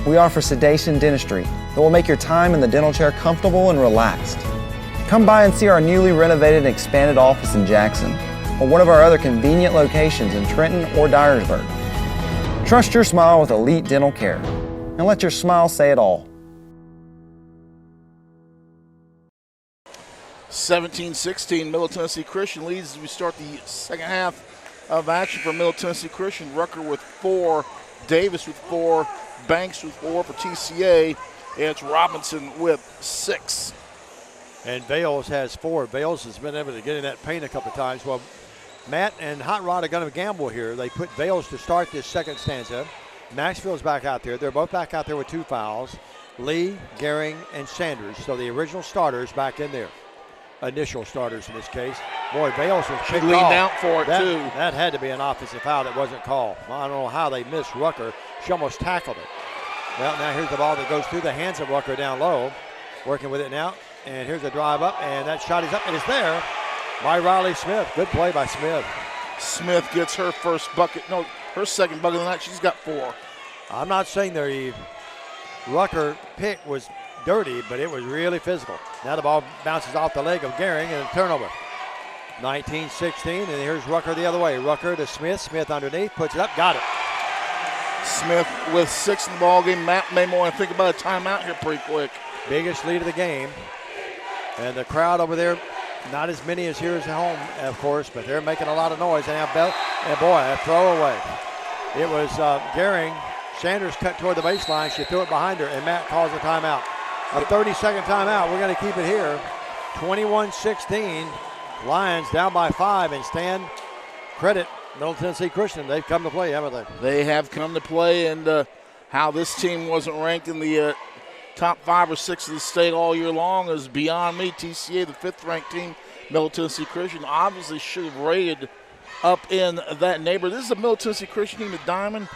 We offer sedation dentistry that will make your time in the dental chair comfortable and relaxed. Come by and see our newly renovated and expanded office in Jackson or one of our other convenient locations in Trenton or Dyersburg. Trust your smile with Elite Dental Care and let your smile say it all. 17-16, Middle Tennessee Christian leads as we start the second half of action for Middle Tennessee Christian. Rucker with 4, Davis with 4, Banks with 4 for TCA, and it's Robinson with 6. And Vales has 4. Vales has been able to get in that paint a couple of times. Well, Matt and Hot Rod are going to gamble here. They put Vales to start this second stanza. Maxfield's back out there. They're both back out there with 2 fouls. Lee, Gehring, and Sanders. So the original starters back in there. Initial starters in this case. Boy, Vales was kicked off. Leaned out for it, too. That had to be an offensive foul that wasn't called. Well, I don't know how they missed Rucker. She almost tackled it. Well, now here's the ball that goes through the hands of Rucker down low. Working with it now. And here's a drive up, and that shot is up, and it's there by Riley Smith. Good play by Smith. Smith gets her first bucket. No, her second bucket of the night. She's got 4. I'm not saying the Rucker pick was dirty, but it was really physical. Now the ball bounces off the leg of Gehring and a turnover. 19-16, and here's Rucker the other way. Rucker to Smith. Smith underneath, puts it up, got it. Smith with 6 in the ball game. Matt may want to think about a timeout here pretty quick. Biggest lead of the game. And the crowd over there, not as many as here at home, of course, but they're making a lot of noise. And boy, a throwaway. It was Gehring. Sanders cut toward the baseline. She threw it behind her, and Matt calls a timeout. A 30-second timeout. We're going to keep it here. 21-16. Lions down by 5, and Stan, credit Middle Tennessee Christian. They've come to play, haven't they? They have come to play, and how this team wasn't ranked in the top 5 or 6 of the state all year long is beyond me. TCA, the 5th-ranked team, Middle Tennessee Christian, obviously should have rated up in that neighborhood. This is a Middle Tennessee Christian team at Diamond.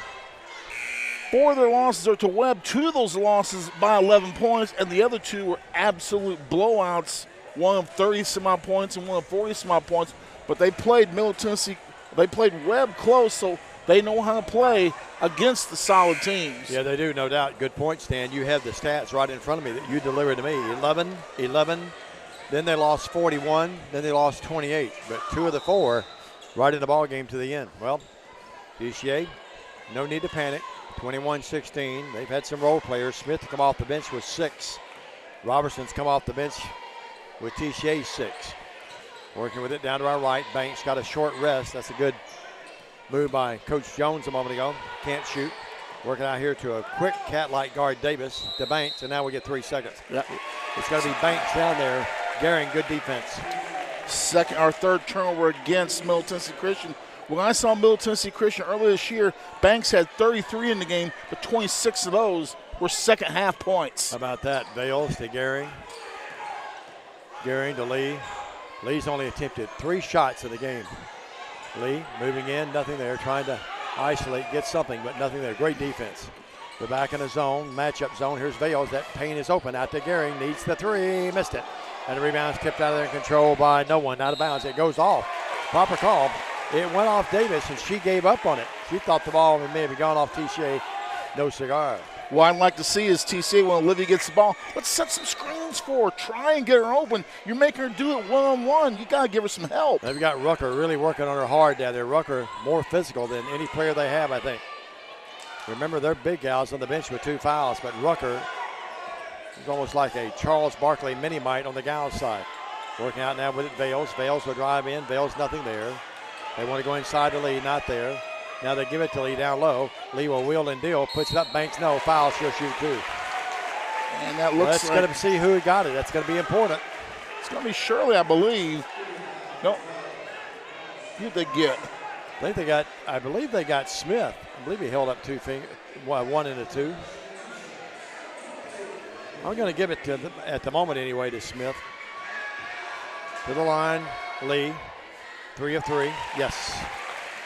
4 of their losses are to Webb. 2 of those losses by 11 points, and the other 2 were absolute blowouts. One of 30-some-odd points and one of 40-some-odd points. But they played Middle Tennessee. They played Webb close, so they know how to play against the solid teams. Yeah, they do, no doubt. Good point, Stan. You have the stats right in front of me that you delivered to me. 11, then they lost 41, then they lost 28. But 2 of the 4 right in the ball game to the end. Well, TCA No need to panic. 21-16. They've had some role players. Smith to come off the bench with 6. Robertson's come off the bench with TCA 6. Working with it down to our right. Banks got a short rest. That's a good move by Coach Jones a moment ago. Can't shoot. Working out here to a quick cat-like guard Davis to Banks, and now we get 3 seconds. Yep. It's going to be Banks down there. Gehring, good defense. Third turnover against Middle Tennessee Christian. When I saw Middle Tennessee Christian earlier this year, Banks had 33 in the game, but 26 of those were second half points. How about that? Vales to Gehring. Gehring to Lee. Lee's only attempted 3 shots in the game. Lee moving in, nothing there, trying to isolate, get something, but nothing there. Great defense. They're back in the zone, matchup zone. Here's Vales. That pane is open. Out to Gehring. Needs the 3. Missed it. And the rebound's tipped out of there in control by no one. Out of bounds. It goes off. Proper call. It went off Davis, and she gave up on it. She thought the ball may have gone off TCA. No cigar. What I'd like to see is TCA, when Olivia gets the ball, let's set some screens for her. Try and get her open. You're making her do it one-on-one. You got to give her some help. They've got Rucker really working on her hard down there. Rucker more physical than any player they have, I think. Remember, they're big gals on the bench with 2 fouls, but Rucker is almost like a Charles Barkley mini-mite on the gals side. Working out now with it, Vales. Vales will drive in. Vales nothing there. They want to go inside to Lee, not there. Now they give it to Lee down low. Lee will wheel and deal, puts it up. Banks, no, foul, she'll shoot 2. And that looks Let's going to see who got it. That's going to be important. It's going to be Shirley, I believe. No. Who did they get? I believe they got Smith. I believe he held up 2 fingers, 1 and a 2. I'm going to give it to them, at the moment anyway, to Smith. To the line, Lee. 3 of 3, yes.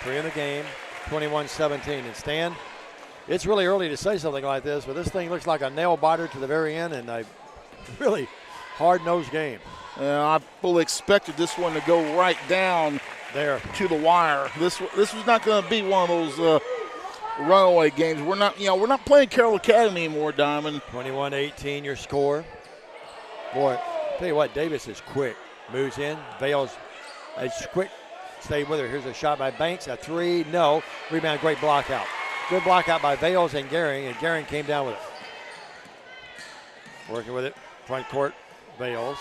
3 in the game, 21-17. And Stan, it's really early to say something like this, but this thing looks like a nail biter to the very end, and a really hard-nosed game. I fully expected this one to go right down there to the wire. This was not going to be one of those runaway games. We're not playing Carroll Academy anymore, Diamond. 21-18 your score. Boy, I'll tell you what, Davis is quick. Moves in, Vales. It's quick. Stay with her. Here's a shot by Banks. A 3. No. Rebound. Great block out. Good block out by Vales and Gehring. And Gehring came down with it. Working with it. Front court. Vales.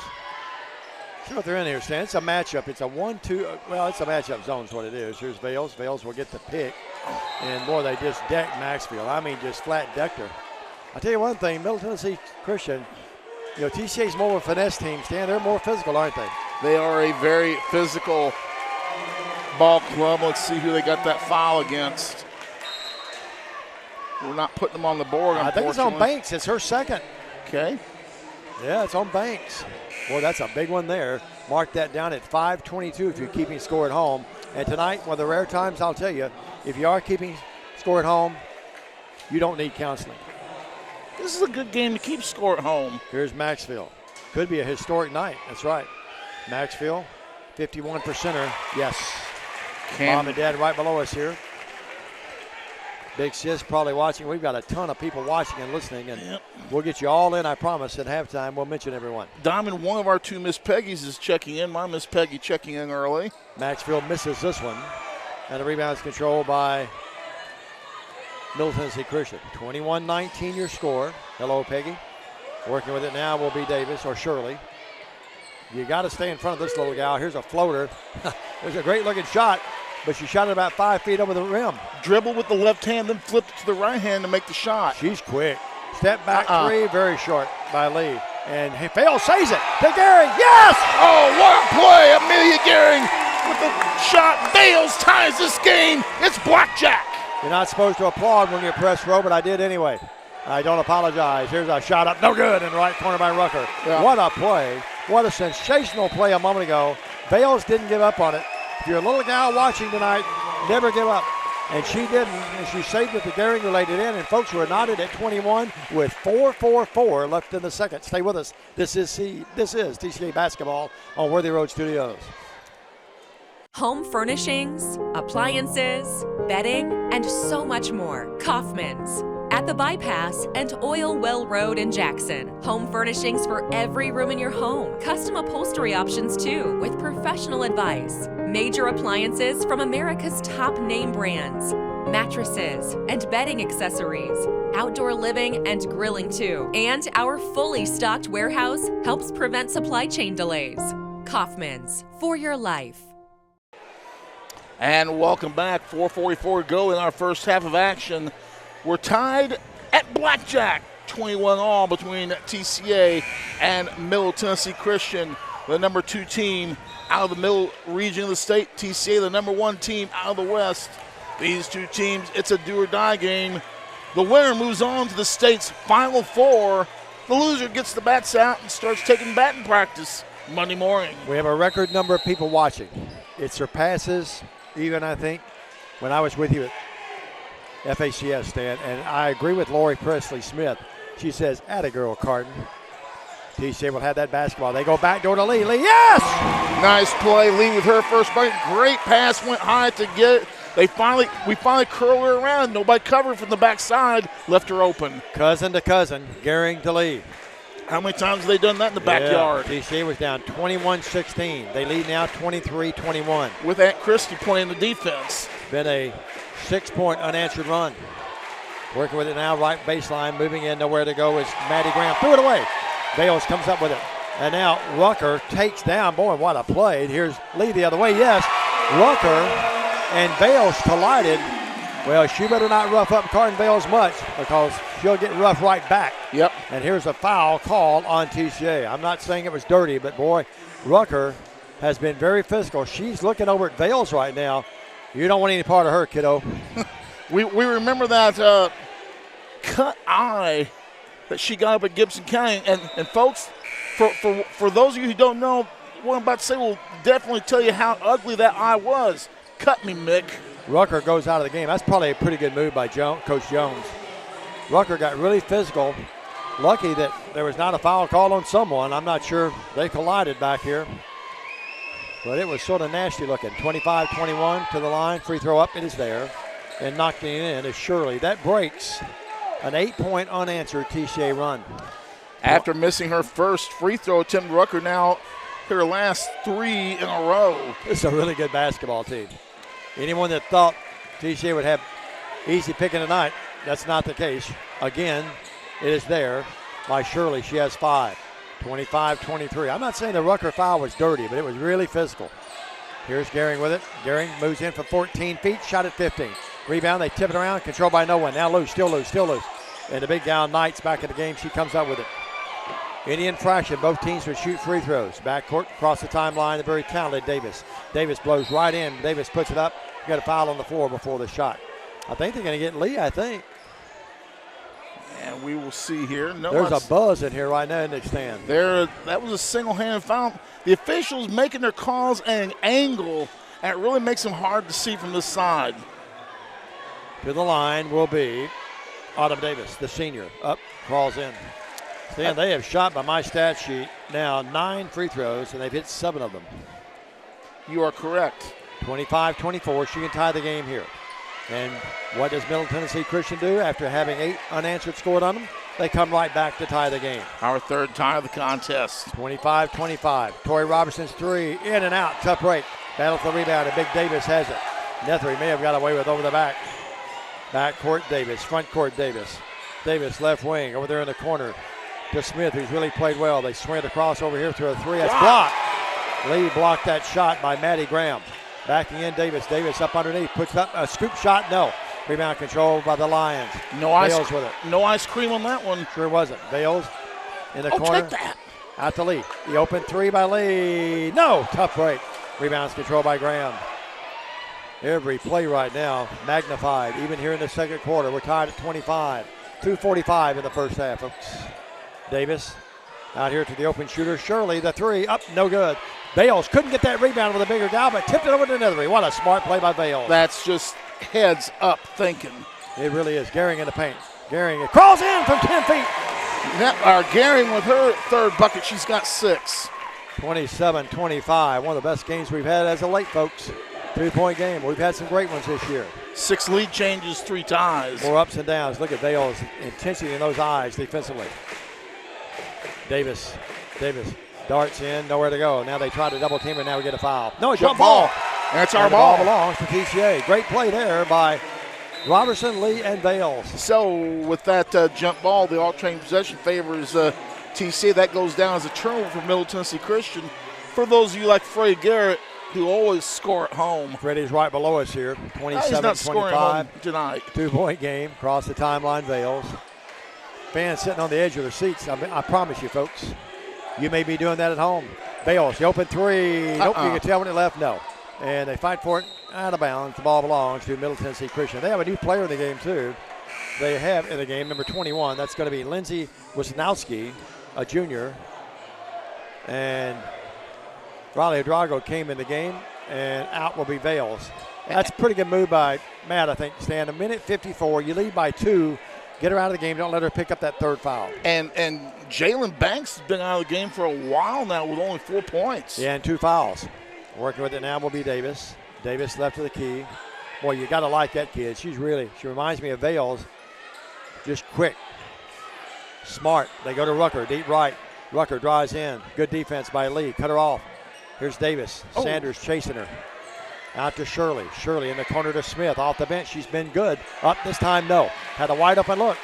See what they're in here, Stan. It's a matchup. It's a 1-2. Well, it's a matchup zone is what it is. Here's Vales. Vales will get the pick. And, boy, they just decked Maxfield. I mean, just flat decked her. I'll tell you one thing. Middle Tennessee Christian, TCA's more of a finesse team, Stan. They're more physical, aren't they? They are a very physical ball club. Let's see who they got that foul against. We're not putting them on the board, I think it's on Banks. It's her second. Okay. Yeah, it's on Banks. Boy, that's a big one there. Mark that down at 5:22 if you're keeping score at home. And tonight, one of the rare times, I'll tell you, if you are keeping score at home, you don't need counseling. This is a good game to keep score at home. Here's Maxfield. Could be a historic night. That's right. Maxfield, 51%er. Yes. Mom and Dad right below us here. Big Sis probably watching. We've got a ton of people watching and listening, and we'll get you all in, I promise. At halftime, we'll mention everyone. Diamond, one of our 2 Miss Peggies is checking in. My Miss Peggy checking in early. Maxfield misses this one, and the rebound is controlled by Middle Tennessee Christian. 21-19 your score. Hello, Peggy. Working with it now will be Davis or Shirley. You got to stay in front of this little gal. Here's a floater. There's a great-looking shot, but she shot it about 5 feet over the rim. Dribble with the left hand, then flipped it to the right hand to make the shot. She's quick. Step back 3, very short by Lee. And Hale saves it to Gehring. Yes! Oh, what a play. Amelia Gehring with the shot. Bales ties this game. It's blackjack. You're not supposed to applaud when you're press row, but I did anyway. I don't apologize. Here's a shot up. No good in the right corner by Rucker. Yeah. What a play. What a sensational play a moment ago. Vales didn't give up on it. If you're a little gal watching tonight, never give up. And she didn't, and she saved it to Gehring, who laid it in. And folks, we're knotted at 21 with 4:44 left in the second. Stay with us. This is TCA basketball on Worthy Road Studios. Home furnishings, appliances, bedding, and so much more. Kaufman's. At the Bypass and Oil Well Road in Jackson. Home furnishings for every room in your home. Custom upholstery options too, with professional advice. Major appliances from America's top name brands. mattresses, and bedding accessories, outdoor living and grilling too. And our fully stocked warehouse helps prevent supply chain delays. Kaufman's, for your life. And welcome back. 4:44 to go in our first half of action. We're tied at blackjack, 21 all between TCA and Middle Tennessee Christian, the number 2 team out of the middle region of the state. TCA, the number 1 team out of the west. These two teams, it's a do-or-die game. The winner moves on to the state's Final Four. The loser gets the bats out and starts taking batting practice Monday morning. We have a record number of people watching. It surpasses even, I think, when I was with you at FACS, Stan, and I agree with Lori Presley Smith. She says, "Atta girl, Carton." TCA will have that basketball. They go back door to Lee. Lee, yes! Nice play. Lee with her first bucket. Great pass, went high to get it. We finally curled her around. Nobody covered from the backside. Left her open. Cousin to cousin. Gehring to Lee. How many times have they done that in the backyard? TCA was down 21-16. They lead now 23-21. With Aunt Christie playing the defense. Been a 6-point unanswered run. Working with it now, right baseline, moving in, nowhere to go is Maddie Graham. Threw it away. Bales comes up with it. And now Rucker takes down. Boy, what a play. Here's Lee the other way. Yes, Rucker and Bales collided. Well, she better not rough up Carton Bales much because she'll get rough right back. Yep. And here's a foul call on TCA. I'm not saying it was dirty, but boy, Rucker has been very physical. She's looking over at Bales right now. You don't want any part of her, kiddo. we remember that cut eye that she got up at Gibson County. And folks, for those of you who don't know, what I'm about to say will definitely tell you how ugly that eye was. Cut me, Mick. Rucker goes out of the game. That's probably a pretty good move by Coach Jones. Rucker got really physical. Lucky that there was not a foul call on someone. I'm not sure they collided back here. But it was sort of nasty looking. 25-21 to the line. Free throw up. It is there. And knocked it in is Shirley. That breaks an 8-point unanswered TCA run. After missing her first free throw attempt, Rucker now her last 3 in a row. This is a really good basketball team. Anyone that thought TCA would have easy picking tonight, that's not the case. Again, it is there by Shirley. She has 5. 25-23. I'm not saying the Rucker foul was dirty, but it was really physical. Here's Gehring with it. Gehring moves in from 14 feet, shot at 15. Rebound, they tip it around, controlled by no one. Now loose, still loose, still loose. And the big gal Knight's back in the game. She comes up with it. Any infraction, both teams would shoot free throws. Backcourt, across the timeline, the very talented Davis. Davis blows right in. Davis puts it up. Got a foul on the floor before the shot. I think they're going to get Lee, I think. And we will see here. No, there's a buzz in here right now in the stand. That was a single-handed foul. The officials making their calls at an angle that really makes them hard to see from this side. To the line will be Autumn Davis, the senior. Up, crawls in. Stan, they have shot by my stat sheet now 9 free throws, and they've hit 7 of them. You are correct. 25-24. She can tie the game here. And what does Middle Tennessee Christian do after having 8 unanswered scored on them? They come right back to tie the game. Our third tie of the contest. 25-25. Tori Robertson's 3, in and out, tough break. Battle for the rebound, and Big Davis has it. Nethery may have got away with over the back. Back court Davis, front court Davis. Davis left wing over there in the corner to Smith, who's really played well. They swing it across over here to a 3. That's blocked. Lee blocked that shot by Maddie Graham. Backing in Davis. Davis up underneath. Puts up a scoop shot. No. Rebound controlled by the Lions. Bales with it. No ice cream on that one. Sure wasn't. Bales in the corner. Take that. Out to Lee. The open 3 by Lee. No. Tough break. Rebounds controlled by Graham. Every play right now magnified. Even here in the second quarter. We're tied at 25. 2:45 in the first half, folks. Davis out here to the open shooter. Shirley, the 3. Up. No good. Bales couldn't get that rebound with a bigger guy, but tipped it over to Nethery. What a smart play by Bales. That's just heads up thinking. It really is. Gehring in the paint. Gehring crawls in from 10 feet. Gehring with her third bucket. She's got 6. 27-25. One of the best games we've had as of late, folks. 2-point game. We've had some great ones this year. 6 lead changes, 3 ties. More ups and downs. Look at Bales' intensity in those eyes defensively. Davis. Darts in, nowhere to go. Now they try to double team, and now we get a foul. No, jump ball. That's our ball. The ball belongs to TCA. Great play there by Robertson, Lee, and Bales. So with that jump ball, the all-train possession favors TCA. That goes down as a turnover for Middle Tennessee Christian. For those of you like Freddie Garrett, who always score at home. Freddie's right below us here, 27-25. He's not scoring home tonight. 2-point game, across the timeline, Vales. Fans sitting on the edge of their seats. I promise you, folks, you may be doing that at home. Bales, the open three. Nope, you can tell when it left. No. And they fight for it out of bounds. The ball belongs to Middle Tennessee Christian. They have a new player in the game, too. They have in the game, number 21. That's going to be Lindsey Wisnowski, a junior. And Riley Drago came in the game, and out will be Vales. That's a pretty good move by Matt, I think, Stan. A minute 54. You lead by 2. Get her out of the game. Don't let her pick up that third foul. And Jalen Banks has been out of the game for a while now with only 4 points. Yeah, and 2 fouls. Working with it now will be Davis. Davis left to the key. Boy, you got to like that kid. She reminds me of Vales. Just quick. Smart. They go to Rucker, deep right. Rucker drives in. Good defense by Lee. Cut her off. Here's Davis. Sanders chasing her. Out to Shirley. Shirley in the corner to Smith. Off the bench. She's been good. Up this time, no. Had a wide open look.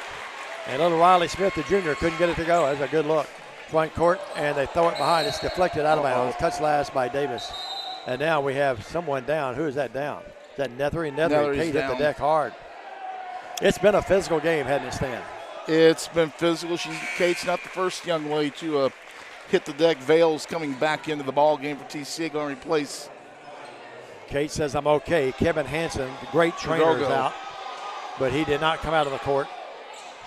And little Riley Smith, the junior, couldn't get it to go. That's a good look. Front court, and they throw it behind. It's deflected out of bounds. Touched last by Davis. And now we have someone down. Who is that down? Is that Nethery? Nethery. Kate hit the deck hard. It's been a physical game, hasn't it, Stan? It's been physical. Kate's not the first young lady to hit the deck. Vales coming back into the ball game for TCA, going to replace. Kate says, I'm okay. Kevin Hansen, the great trainer, is out. But he did not come out of the court.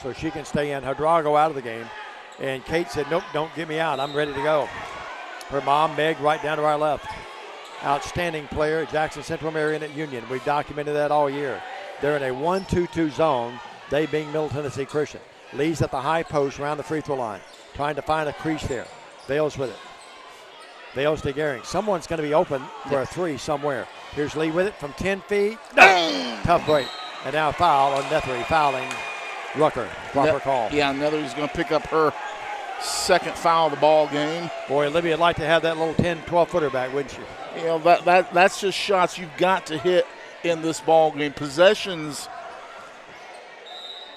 So she can stay in. Hadrago out of the game. And Kate said, nope, don't get me out. I'm ready to go. Her mom, Meg, right down to our left. Outstanding player at Jackson Central Marion at Union. We've documented that all year. They're in a 1-2-2 zone, they being Middle Tennessee Christian. Lee's at the high post around the free throw line, trying to find a crease there. Vales with it. Vales to Gehring. Someone's going to be open for a three somewhere. Here's Lee with it from 10 feet. No! Tough break. And now a foul on Nethery, fouling Rucker. Proper call. Yeah, Nethery's going to pick up her second foul of the ball game. Boy, Libby would like to have that little 10, 12-footer back, wouldn't you? You know, that's just shots you've got to hit in this ball game. Possessions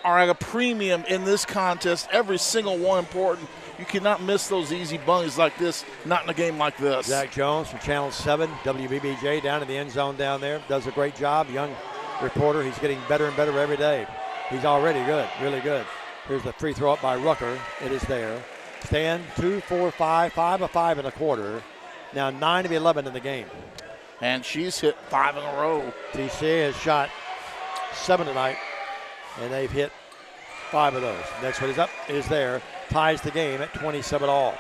are at a premium in this contest. Every single one important. You cannot miss those easy bunnies like this, not in a game like this. Zach Jones from Channel 7, WBBJ, down in the end zone down there. Does a great job. Young reporter. He's getting better and better every day. He's already good, really good. Here's the free throw up by Rucker. It is there. Stan, 2, 4, 5, 5 of 5 in a quarter. Now 9 of 11 in the game. And she's hit 5 in a row. TCA has shot 7 tonight, and they've hit 5 of those. Next one is up, is there. Ties the game at 27 all.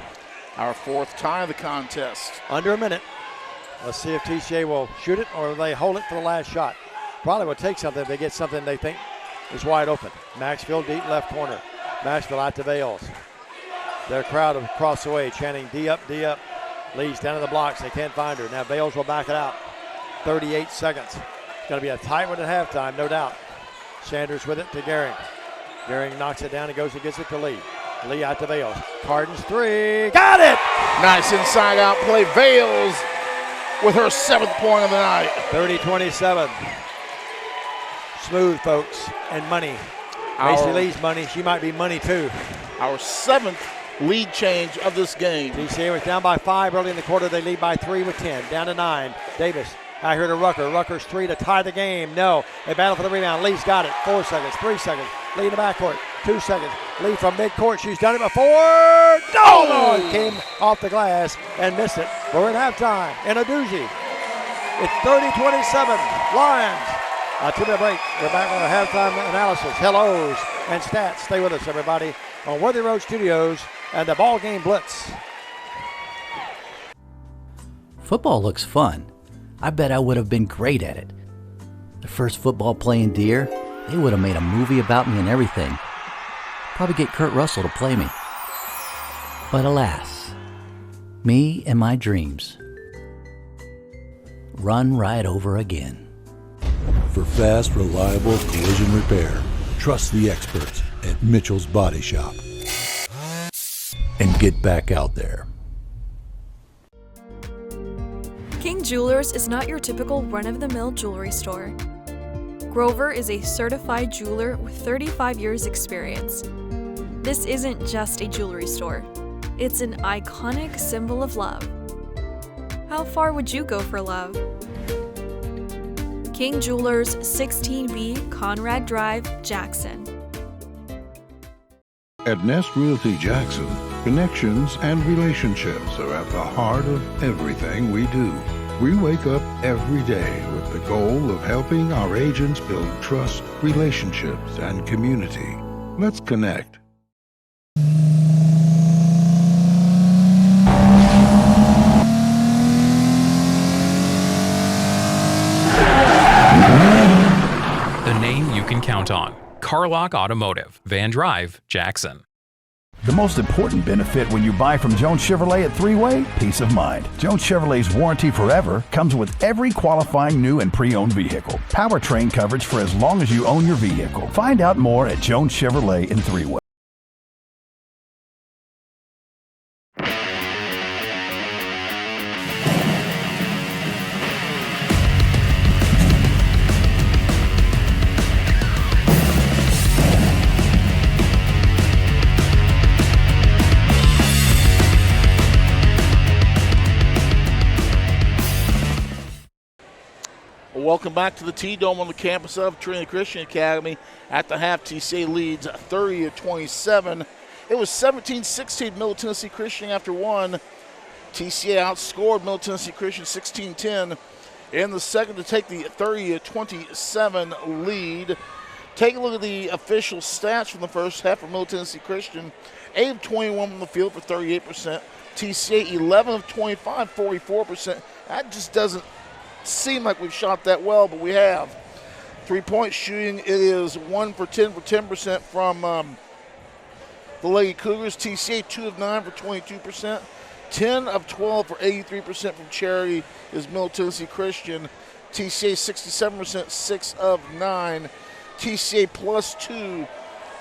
Our fourth tie of the contest. Under a minute. Let's see if TCA will shoot it or they hold it for the last shot. Probably will take something if they get something they think is wide open. Maxfield deep left corner. Maxfield out to Vales. Their crowd across the way chanting D up, D up. Lee's down to the blocks. They can't find her. Now Vales will back it out. 38 seconds. It's going to be a tight one at halftime, no doubt. Sanders with it to Gehring. Gehring knocks it down and goes and gets it to Lee. Lee out to Vales. Cardin's three. Got it! Nice inside out play. Vales with her 7th point of the night. 30-27. Smooth, folks, and money. Macy Lee's money. She might be money, too. Our 7th lead change of this game. TCA was down by 5 early in the quarter. They lead by 3 with 10. Down to 9. Davis out here to Rucker. Rucker's 3 to tie the game. No. They battle for the rebound. Lee's got it. 4 seconds. 3 seconds. Lee in the backcourt. 2 seconds. Lee from midcourt. She's done it before. No! It came off the glass and missed it. We're in halftime in a doozy. It's 30-27. Lions. 2-minute break. We're back on our halftime analysis. Hellos and stats. Stay with us, everybody, on Worthy Road Studios and the BallGame Blitz. Football looks fun. I bet I would have been great at it. The first football playing Deer, they would have made a movie about me and everything. Probably get Kurt Russell to play me. But alas, me and my dreams run right over again. For fast, reliable collision repair, trust the experts at Mitchell's Body Shop. And get back out there. King Jewelers is not your typical run-of-the-mill jewelry store. Grover is a certified jeweler with 35 years experience. This isn't just a jewelry store. It's an iconic symbol of love. How far would you go for love? King Jewelers, 16B Conrad Drive, Jackson. At Nest Realty Jackson, connections and relationships are at the heart of everything we do. We wake up every day with the goal of helping our agents build trust, relationships, and community. Let's connect. The name you can count on. Carlock Automotive, Van Drive, Jackson. The most important benefit when you buy from Jones Chevrolet at Three-Way? Peace of mind. Jones Chevrolet's warranty forever comes with every qualifying new and pre-owned vehicle. Powertrain coverage for as long as you own your vehicle. Find out more at Jones Chevrolet in Three-Way. Welcome back to the T-Dome on the campus of Trinity Christian Academy. At the half, TCA leads 30-27. It was 17-16 Middle Tennessee Christian after one. TCA outscored Middle Tennessee Christian 16-10 in the second to take the 30-27 lead. Take a look at the official stats from the first half for Middle Tennessee Christian. 8 of 21 from the field for 38%. TCA 11 of 25, 44%. That just doesn't seem like we've shot that well, but we have. 3-point shooting, it is 1 for 10 for 10% from the Lady Cougars. TCA 2 of 9 for 22%. 10 of 12 for 83% from Charity is Middle Tennessee Christian. TCA 67%, 6 of 9. TCA plus 2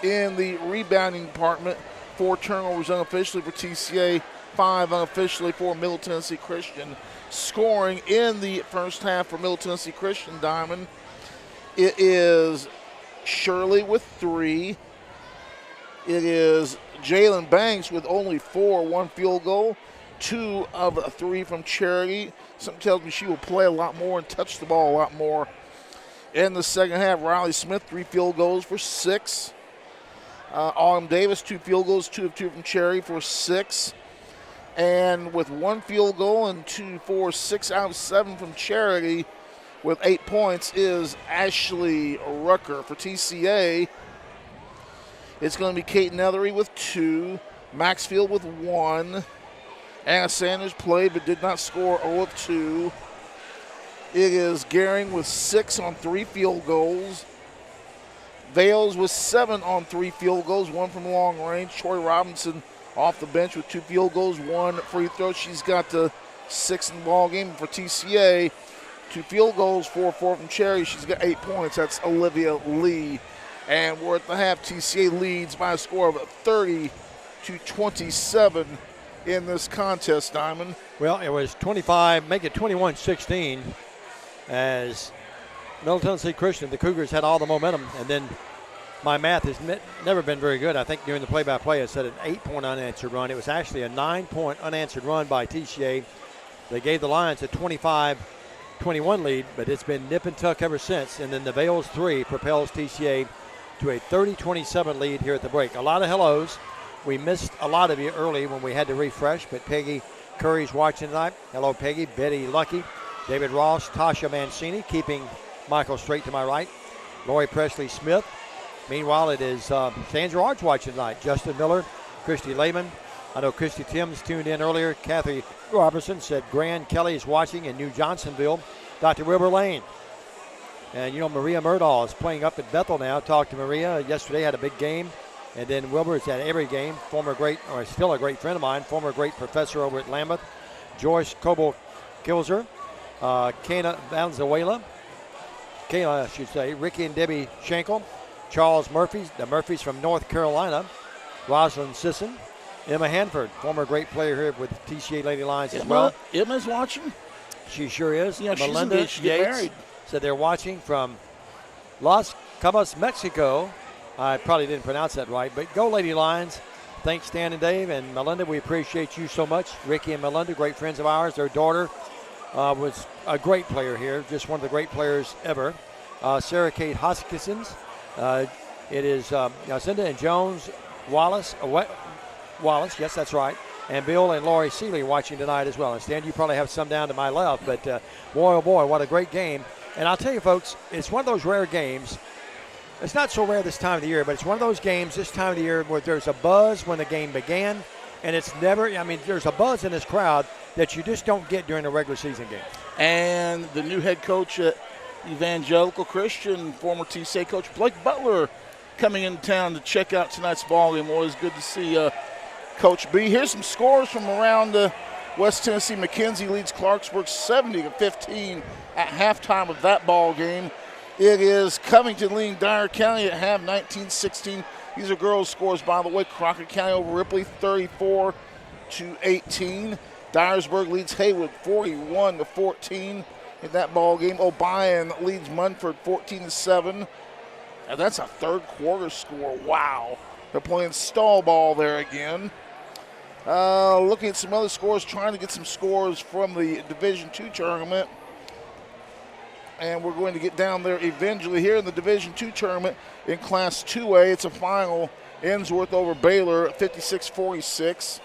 in the rebounding department. 4 turnovers unofficially for TCA, 5 unofficially for Middle Tennessee Christian. Scoring in the first half for Middle Tennessee Christian, Diamond, it is Shirley with 3. It is Jalen Banks with only 4, 1 field goal, 2 of 3 from Charity. Something tells me she will play a lot more and touch the ball a lot more. In the second half, Riley Smith, 3 field goals for 6. Autumn Davis, 2 field goals, 2 of 2 from Charity for 6. And with 1 field goal and 2 for 6 out of 7 from Charity with 8 points is Ashley Rucker. For TCA, it's going to be Kate Nethery with 2, Maxfield with 1. Anna Sanders played but did not score, 0 of 2. It is Gehring with 6 on 3 field goals. Vales with 7 on 3 field goals, 1 from long range. Troy Robinson off the bench with 2 field goals, 1 free throw. She's got the 6th in the ball game. For TCA, 2 field goals, 4 from Cherry. She's got 8 points. That's Olivia Lee. And we're at the half. TCA leads by a score of 30-27 in this contest, Diamond. Well, it was 25, make it 21-16 as Middle Tennessee Christian, the Cougars had all the momentum, and then my math has never been very good. I think during the play-by-play I said an 8-point unanswered run. It was actually a 9-point unanswered run by TCA. They gave the Lions a 25-21 lead, but it's been nip and tuck ever since. And then the Vales 3 propels TCA to a 30-27 lead here at the break. A lot of hellos. We missed a lot of you early when we had to refresh, but Peggy Curry's watching tonight. Hello, Peggy. Betty Lucky, David Ross, Tasha Mancini, keeping Michael straight to my right. Lori Presley Smith. Meanwhile, it is Sandra Arch watching tonight. Justin Miller, Christy Lehman. I know Christy Timms tuned in earlier. Kathy Robertson said Grand Kelly is watching in New Johnsonville. Dr. Wilbur Lane. And, you know, Maria Murdahl is playing up at Bethel now. Talked to Maria yesterday, had a big game. And then Wilbur's at every game. Still a great friend of mine, former great professor over at Lambeth. Joyce Coble-Kilzer, Kana Valenzuela, Kayla, I should say, Ricky and Debbie Schenkel, Charles Murphy, the Murphys from North Carolina, Rosalind Sisson, Emma Hanford, former great player here with TCA Lady Lions as well. Emma's watching? She sure is. Yeah, Melinda she's married. Said they're watching from Las Cabas, Mexico. I probably didn't pronounce that right, but go Lady Lions. Thanks, Stan and Dave. And Melinda, we appreciate you so much. Ricky and Melinda, great friends of ours. Their daughter was a great player here, just one of the great players ever. Sarah Kate Hoskins. It is Cinda and Jones Wallace. Wallace, yes, that's right. And Bill and Lori Seeley watching tonight as well. And Stan, you probably have some down to my left, but boy, oh boy, what a great game. And I'll tell you, folks, it's one of those rare games. It's not so rare this time of the year, but it's one of those games this time of the year where there's a buzz when the game began, and it's never, there's a buzz in this crowd that you just don't get during a regular season game. And the new head coach at Evangelical Christian, former TCA coach Blake Butler, coming in town to check out tonight's ball game. Always good to see Coach B. Here's some scores from around West Tennessee. McKenzie leads Clarksburg 70-15 at halftime of that ball game. It is Covington leading Dyer County at half 19-16. These are girls' scores, by the way. Crockett County over Ripley 34-18. Dyersburg leads Haywood 41-14 in that ball game. O'Brien leads Munford 14-7. And that's a third quarter score. Wow. They're playing stall ball there again. Looking at some other scores, trying to get some scores from the Division II tournament. And we're going to get down there eventually. Here in the Division II tournament in Class 2A, it's a final. Ensworth over Baylor at 56-46.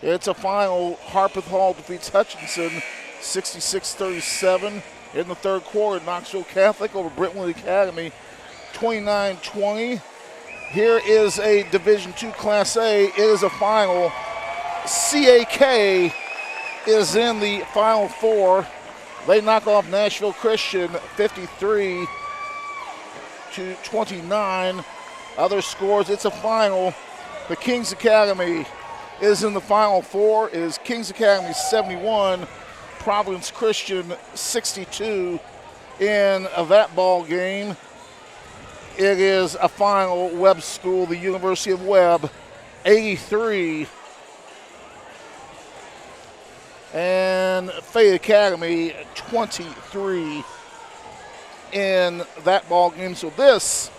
It's a final. Harpeth Hall defeats Hutchinson 66-37. In the third quarter, Knoxville Catholic over Brentwood Academy 29-20. Here is a Division II Class A. It is a final. CAK is in the Final Four. They knock off Nashville Christian 53-29. Other scores, it's a final. The Kings Academy is in the Final Four. It is Kings Academy 71, Providence Christian 62 in that ball game. It is a final. Webb School, the University of Webb, 83. And Fayette Academy 23 in that ball game. So this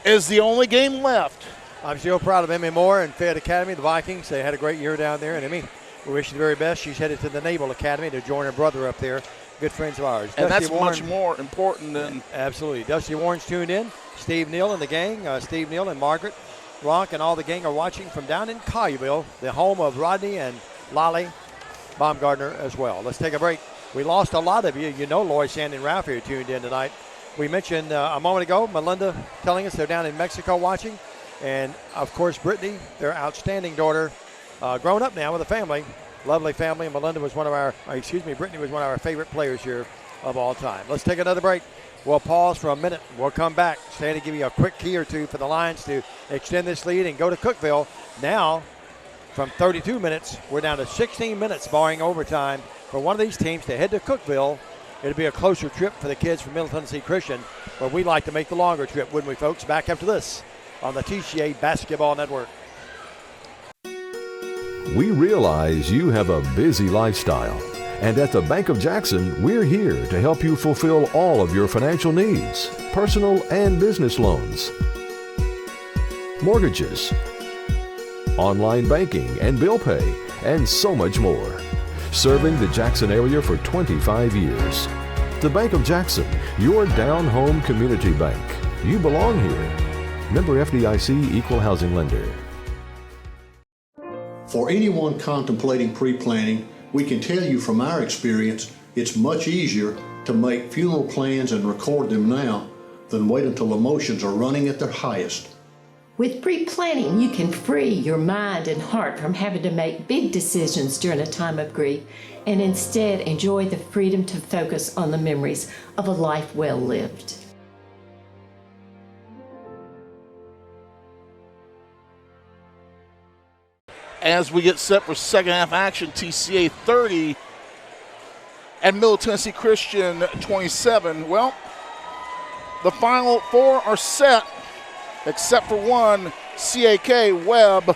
is the only game left. I'm still proud of Emmy Moore and Fayette Academy, the Vikings. They had a great year down there. And Emmy, we wish you the very best. She's headed to the Naval Academy to join her brother up there. Good friends of ours. And Dusty that's Warren, much more important than. Absolutely. Dusty Warren's tuned in. Steve Neal and the gang. Steve Neal and Margaret Rock and all the gang are watching from down in Collierville, the home of Rodney and Lolly Baumgartner as well. Let's take a break. We lost a lot of you. You know Loy, Sandy, and Ralph here tuned in tonight. We mentioned a moment ago, Melinda telling us they're down in Mexico watching. And, of course, Brittany, their outstanding daughter, grown up now with a family, lovely family. And Melinda was Brittany was one of our favorite players here of all time. Let's take another break. We'll pause for a minute. We'll come back. Sandy, give you a quick key or two for the Lions to extend this lead and go to Cookeville. Now, from 32 minutes, we're down to 16 minutes, barring overtime, for one of these teams to head to Cookeville. It'll be a closer trip for the kids from Middle Tennessee Christian, but we'd like to make the longer trip, wouldn't we, folks? Back after this on the TCA Basketball Network. We realize you have a busy lifestyle, and at the Bank of Jackson, we're here to help you fulfill all of your financial needs, personal and business loans, mortgages, online banking and bill pay, and so much more. Serving the Jackson area for 25 years. The Bank of Jackson, your down-home community bank. You belong here. Member FDIC, Equal Housing Lender. For anyone contemplating pre-planning, we can tell you from our experience, it's much easier to make funeral plans and record them now than wait until emotions are running at their highest. With pre-planning, you can free your mind and heart from having to make big decisions during a time of grief and instead enjoy the freedom to focus on the memories of a life well lived. As we get set for second half action, TCA 30 and Middle Tennessee Christian 27. Well, the final four are set, except for one. CAK, Webb,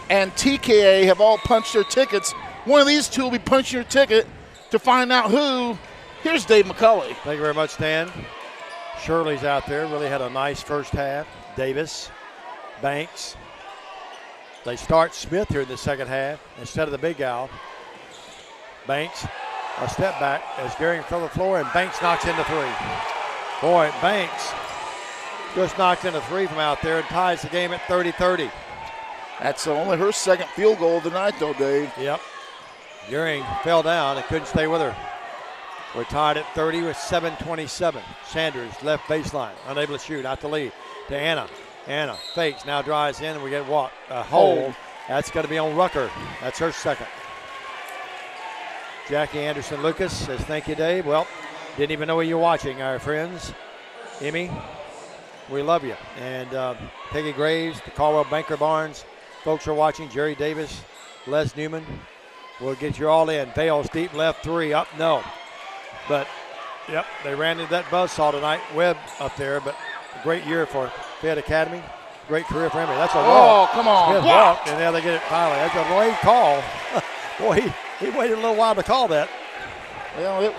and TKA have all punched their tickets. One of these two will be punching your ticket to find out who. Here's Dave McCulley. Thank you very much, Dan. Shirley's out there. Really had a nice first half. Davis, Banks. They start Smith here in the second half instead of the big gal. Banks, a step back as Gehring from the floor, and Banks knocks in the three. Boy, Banks just knocked in a three from out there and ties the game at 30-30. That's only her second field goal of the night, though, Dave. Yep. Gehring fell down and couldn't stay with her. We're tied at 30 with 7:27. Sanders, left baseline, unable to shoot, out the lead to Anna. Anna fakes, now drives in, and we get a hold. That's going to be on Rucker. That's her second. Jackie Anderson-Lucas says, thank you, Dave. Well, didn't even know you were watching, our friends. Emmy, we love you. And Peggy Graves, the Caldwell Banker Barnes folks are watching. Jerry Davis, Les Newman. We'll get you all in. Bales, deep left three, up, no. But, yep, they ran into that buzzsaw tonight. Webb up there, but a great year for Fayette Academy. Great career for Emmy. That's a walk. Oh, come on. Smith walked, and now they get it finally. That's a late call. Boy, he waited a little while to call that. Well,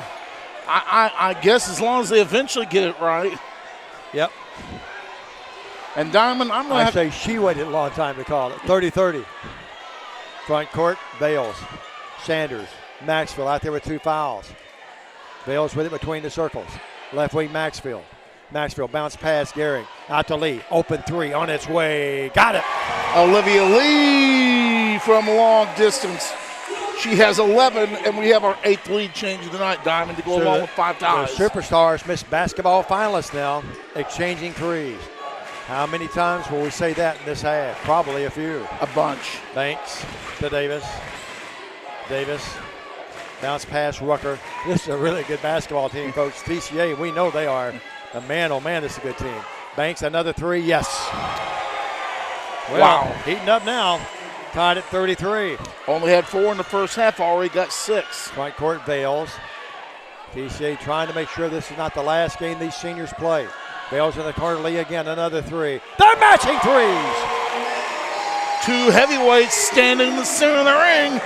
I guess as long as they eventually get it right. Yep. And Diamond, I'm going to say she waited a long time to call it. 30-30. Front court, Bales, Sanders, Maxfield out there with 2 fouls. Bales with it between the circles. Left wing, Maxfield. Maxfield bounce pass, Gehring. Out to Lee. Open three on its way. Got it. Olivia Lee from long distance. She has 11, and we have our 8th lead change of the night, Diamond, to go along with 5 ties. The Superstars, Miss Basketball finalists now, exchanging threes. How many times will we say that in this half? Probably a few. A bunch. Banks to Davis. Davis. Bounce pass, Rucker. This is a really good basketball team, folks. TCA, we know they are. And man, oh man, this is a good team. Banks, another three, yes. Well, wow. Heating up now. Tied at 33. Only had 4 in the first half, already got 6. Front court, Bales. TCA trying to make sure this is not the last game these seniors play. Bales in the corner, Lee again, another three. They're matching threes. 2 heavyweights standing in the center of the ring,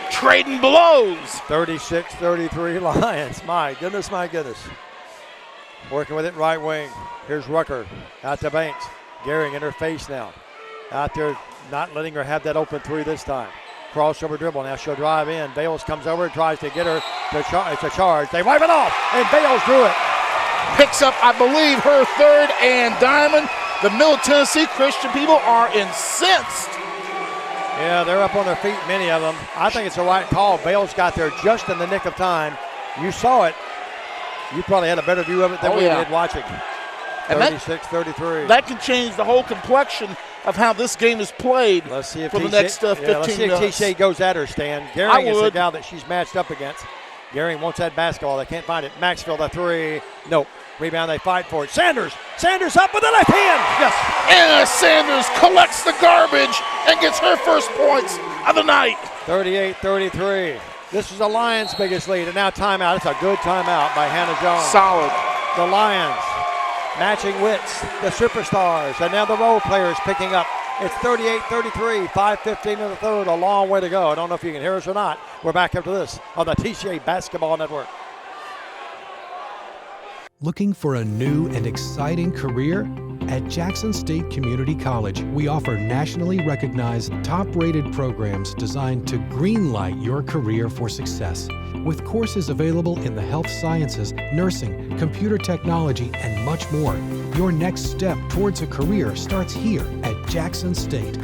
trading blows. 36-33 Lions. My goodness, my goodness. Working with it right wing. Here's Rucker out to Banks. Gehring in her face now. Out there, not letting her have that open three this time. Crossover dribble. Now she'll drive in. Bales comes over, tries to get her. It's a charge. They wipe it off, and Bales drew it. Picks up, I believe, her 3rd, and Diamond. The Middle Tennessee Christian people are incensed. Yeah, they're up on their feet, many of them. I think it's the right call. Bales got there just in the nick of time. You saw it. You probably had a better view of it than we did watching. 36-33. That can change the whole complexion of how this game is played. Let's see if for the next 15 minutes. Let's see if TCA goes at her, Stan. Gehring is the gal that she's matched up against. Gehring wants that basketball. They can't find it. Maxfield, a three. Nope. Rebound, they fight for it. Sanders up with the left hand. Yes. Anna Sanders collects the garbage and gets her first points of the night. 38-33. This is the Lions' biggest lead, and now timeout. It's a good timeout by Hannah Jones. Solid. The Lions matching wits, the Superstars, and now the role players picking up. It's 38-33, 5:15 in the third, a long way to go. I don't know if you can hear us or not. We're back after this on the TCA Basketball Network. Looking for a new and exciting career? At Jackson State Community College, we offer nationally recognized, top-rated programs designed to greenlight your career for success. With courses available in the health sciences, nursing, computer technology, and much more, your next step towards a career starts here at Jackson State.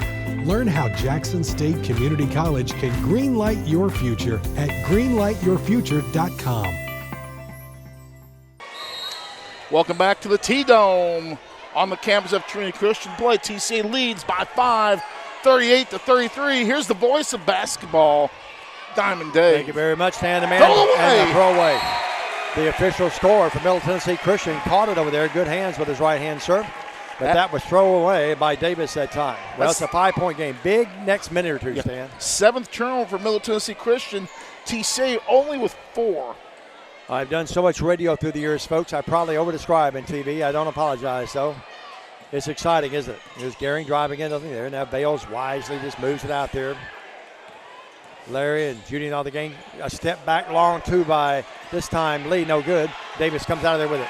Learn how Jackson State Community College can greenlight your future at greenlightyourfuture.com. Welcome back to the T-Dome on the campus of Trinity Christian Play. TCA leads by 5, 38-33. Here's the voice of basketball, Diamond Dave. Thank you very much, Stan, the man and the throwaway. The official score for Middle Tennessee Christian caught it over there. Good hands with his right hand serve. But that was thrown away by Davis that time. Well, it's a 5-point game. Big next minute or two, Stan. 7th turnover for Middle Tennessee Christian. TCA only with 4. I've done so much radio through the years, folks. I probably over-describe in TV. I don't apologize, though. It's exciting, isn't it? Here's Gehring driving in, nothing there. Now Bales wisely just moves it out there. Larry and Judy in all the game. A step back, long two by this time Lee, no good. Davis comes out of there with it.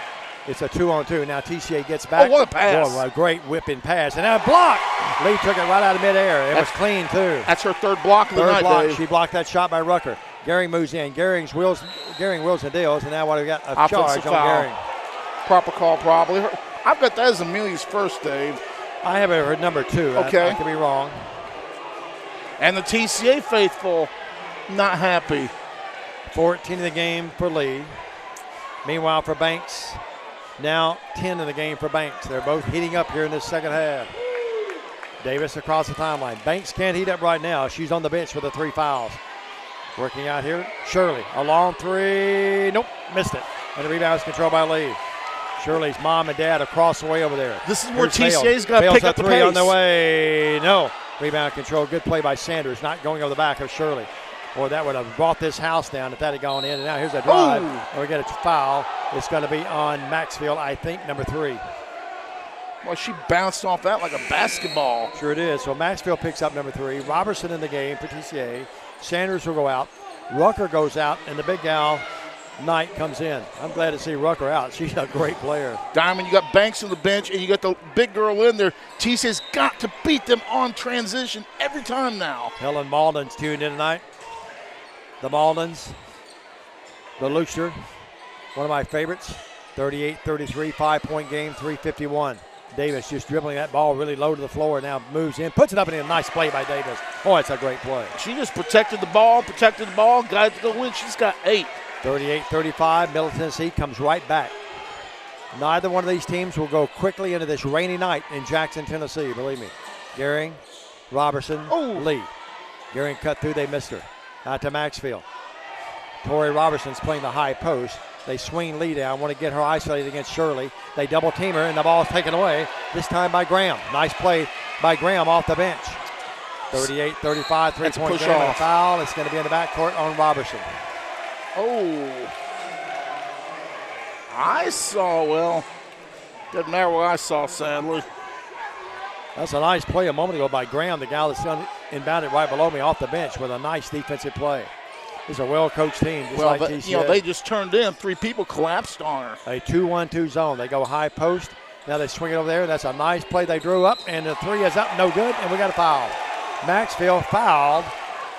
It's a 2-on-2. Now TCA gets back. Oh, what a pass. Boy, what a great whipping pass. And now a block. Lee took it right out of midair. It was clean, too. That's her third block of the night, block. Dave. She blocked that shot by Rucker. Gehring moves in. Gehring wheels and deals. And now what do we got? A offensive charge on foul. Gehring. Proper call, probably. I've got that as Amelia's first, Dave. I have it for number 2. Okay. I could be wrong. And the TCA faithful not happy. 14 in the game for Lee. Meanwhile, for Banks, now 10 in the game for Banks. They're both heating up here in this second half. Davis across the timeline. Banks can't heat up right now. She's on the bench for the 3 fouls. Working out here, Shirley. A long 3. Nope, missed it. And the rebound is controlled by Lee. Shirley's mom and dad across the way over there. This is where TCA's got to pick up the 3 pace. on the way. No. Rebound control. Good play by Sanders. Not going over the back of Shirley. Boy, that would have brought this house down if that had gone in. And now here's a drive. And we get a foul. It's going to be on Maxfield, I think, number 3. Well, she bounced off that like a basketball. Sure it is. So Maxfield picks up number 3. Robertson in the game for TCA. Sanders will go out. Rucker goes out, and the big gal, Knight, comes in. I'm glad to see Rucker out. She's a great player. Diamond, you got Banks on the bench, and you got the big girl in there. TCA's got to beat them on transition every time now. Helen Malden's tuned in tonight. The Maldens, the Luchter, one of my favorites. 38-33, 5-point game, 3:51. Davis just dribbling that ball really low to the floor, now moves in, puts it up, and a nice play by Davis. Oh, it's a great play. She just protected the ball, got it to go win. She's got 8. 38-35, Middle Tennessee comes right back. Neither one of these teams will go quickly into this rainy night in Jackson, Tennessee, believe me. Gehring, Robertson, Lee. Gehring cut through, they missed her. Out to Maxfield. Tori Robertson's playing the high post. They swing Lee down, want to get her isolated against Shirley. They double team her, and the ball is taken away, this time by Graham. Nice play by Graham off the bench. 38-35, 3-point game and a foul. It's going to be in the backcourt on Robertson. Oh. Doesn't matter what I saw, sadly. That's a nice play a moment ago by Graham, the gal that's inbounded right below me off the bench with a nice defensive play. This is a well-coached team, just like TCA. They just turned in. 3 people collapsed on her. A 2-1-2 zone. They go high post. Now they swing it over there. That's a nice play. They drew up, and the 3 is up, no good, and we got a foul. Maxfield fouled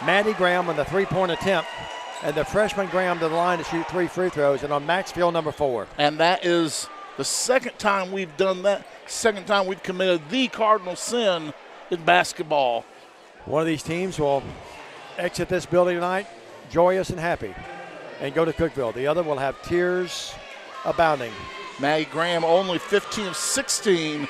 Maddie Graham on the 3-point attempt, and the freshman Graham to the line to shoot 3 free throws, and on Maxfield, number 4. And that is the second time we've done that, second time we've committed the cardinal sin in basketball. One of these teams will exit this building tonight joyous and happy and go to Cookeville. The other will have tears abounding. Maddie Graham only 15 of 16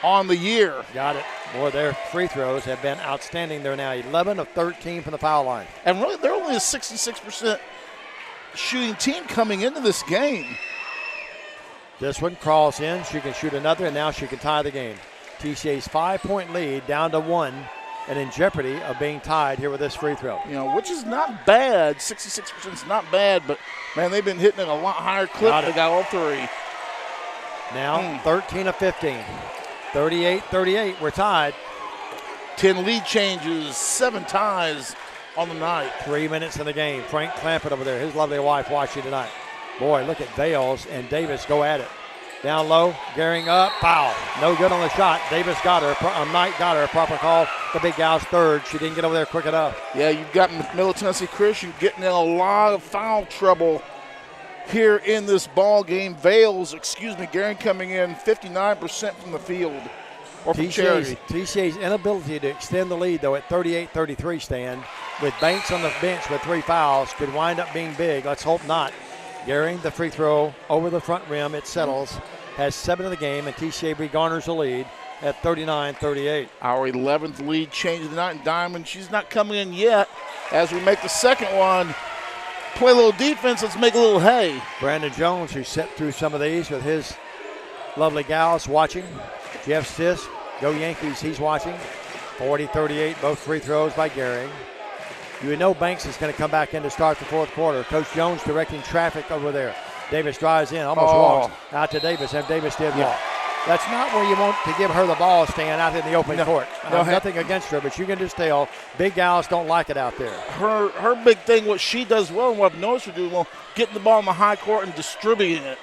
on the year. Got it. Boy, their free throws have been outstanding. They're now 11 of 13 from the foul line. And really, they're only a 66% shooting team coming into this game. This one crawls in. She can shoot another, and now she can tie the game. TCA's 5-point lead down to 1 and in jeopardy of being tied here with this free throw. Which is not bad. 66% is not bad, but, man, they've been hitting at a lot higher clip. They got all 3. Now 13 of 15. 38-38, we're tied. 10 lead changes, 7 ties on the night. 3 minutes in the game. Frank Clampett over there, his lovely wife watching tonight. Boy, look at Vales and Davis go at it. Down low, Gehring up, foul. No good on the shot. Davis got her, Knight got her. Proper call. The big gal's third. She didn't get over there quick enough. Yeah, you've got Middle Tennessee Christian getting in a lot of foul trouble here in this ball game. Gehring coming in 59% from the field or from charity. TCA's inability to extend the lead, though, at 38-33 stand, with Banks on the bench with 3 fouls, could wind up being big. Let's hope not. Gehring, the free throw over the front rim. It settles. Has 7 in the game, and TCA garners the lead at 39-38. Our 11th lead change of the night. And Diamond, she's not coming in yet. As we make the second one, play a little defense. Let's make a little hay. Brandon Jones, who set through some of these with his lovely gals watching. Jeff Sis, go Yankees, he's watching. 40-38, both free throws by Gehring. You know Banks is going to come back in to start the fourth quarter. Coach Jones directing traffic over there. Davis drives in, almost walks out to Davis, and Davis did walk. That's not where you want to give her the ball, Stan, out in the open court. Nothing against her, but you can just tell big gals don't like it out there. Her big thing, what she does well, and what I've noticed her do well, getting the ball in the high court and distributing it.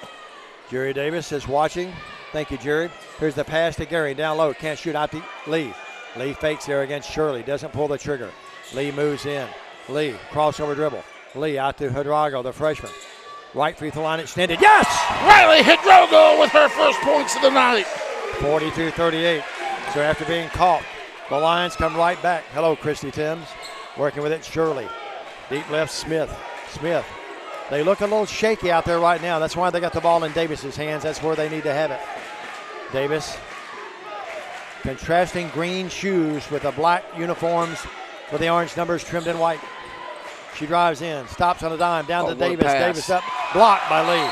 Jerry Davis is watching. Thank you, Jerry. Here's the pass to Gary. Down low. Can't shoot out to Lee. Lee fakes there against Shirley. Doesn't pull the trigger. Lee moves in. Lee, crossover dribble. Lee out to Hidrogo, the freshman. Right free throw line extended. Yes! Riley Hidrogo with her first points of the night. 42-38. So after being caught, the Lions come right back. Hello, Christy Timms. Working with it, Shirley. Deep left, Smith. Smith. They look a little shaky out there right now. That's why they got the ball in Davis's hands. That's where they need to have it. Davis. Contrasting green shoes with the black uniforms with the orange numbers trimmed in white. She drives in, stops on a dime, down to Davis. Davis up, blocked by Lee.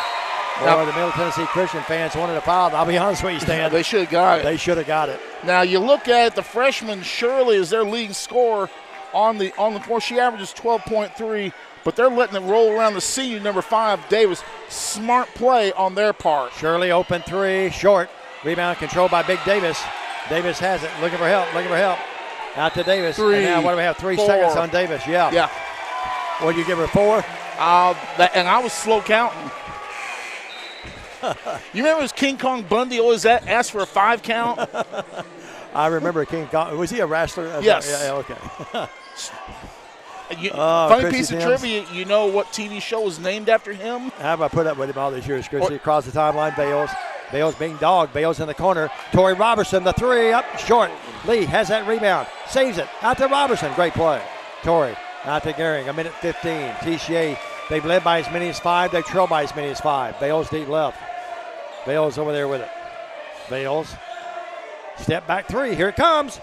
Boy, the Middle Tennessee Christian fans wanted a foul. I'll be honest with you, Stan. They should have got it. They should have got it. Now you look at it, the freshman Shirley is their leading scorer on the floor. She averages 12.3, but they're letting it roll around the senior number 5, Davis. Smart play on their part. Shirley open three, short. Rebound controlled by Big Davis. Davis has it, looking for help. Out to Davis. Three, and now what do we have? 3 seconds on Davis. Yeah. What, you give her 4? And I was slow counting. You remember his King Kong Bundy always asked for a 5 count? I remember King Kong. Was he a wrestler? Yes. Yeah, okay. Funny piece of trivia, you know what TV show was named after him? How have I put up with him all these years, Chrissy? Across the timeline, Bales. Bales being dogged. Bales in the corner. Tori Robertson, the 3 up short. Lee has that rebound. Saves it. Out to Robertson. Great play. Tori out to Gehring. 1:15. TCA, they've led by as many as 5. They've trailed by as many as 5. Bales deep left. Bales over there with it. Bales. Step back 3. Here it comes.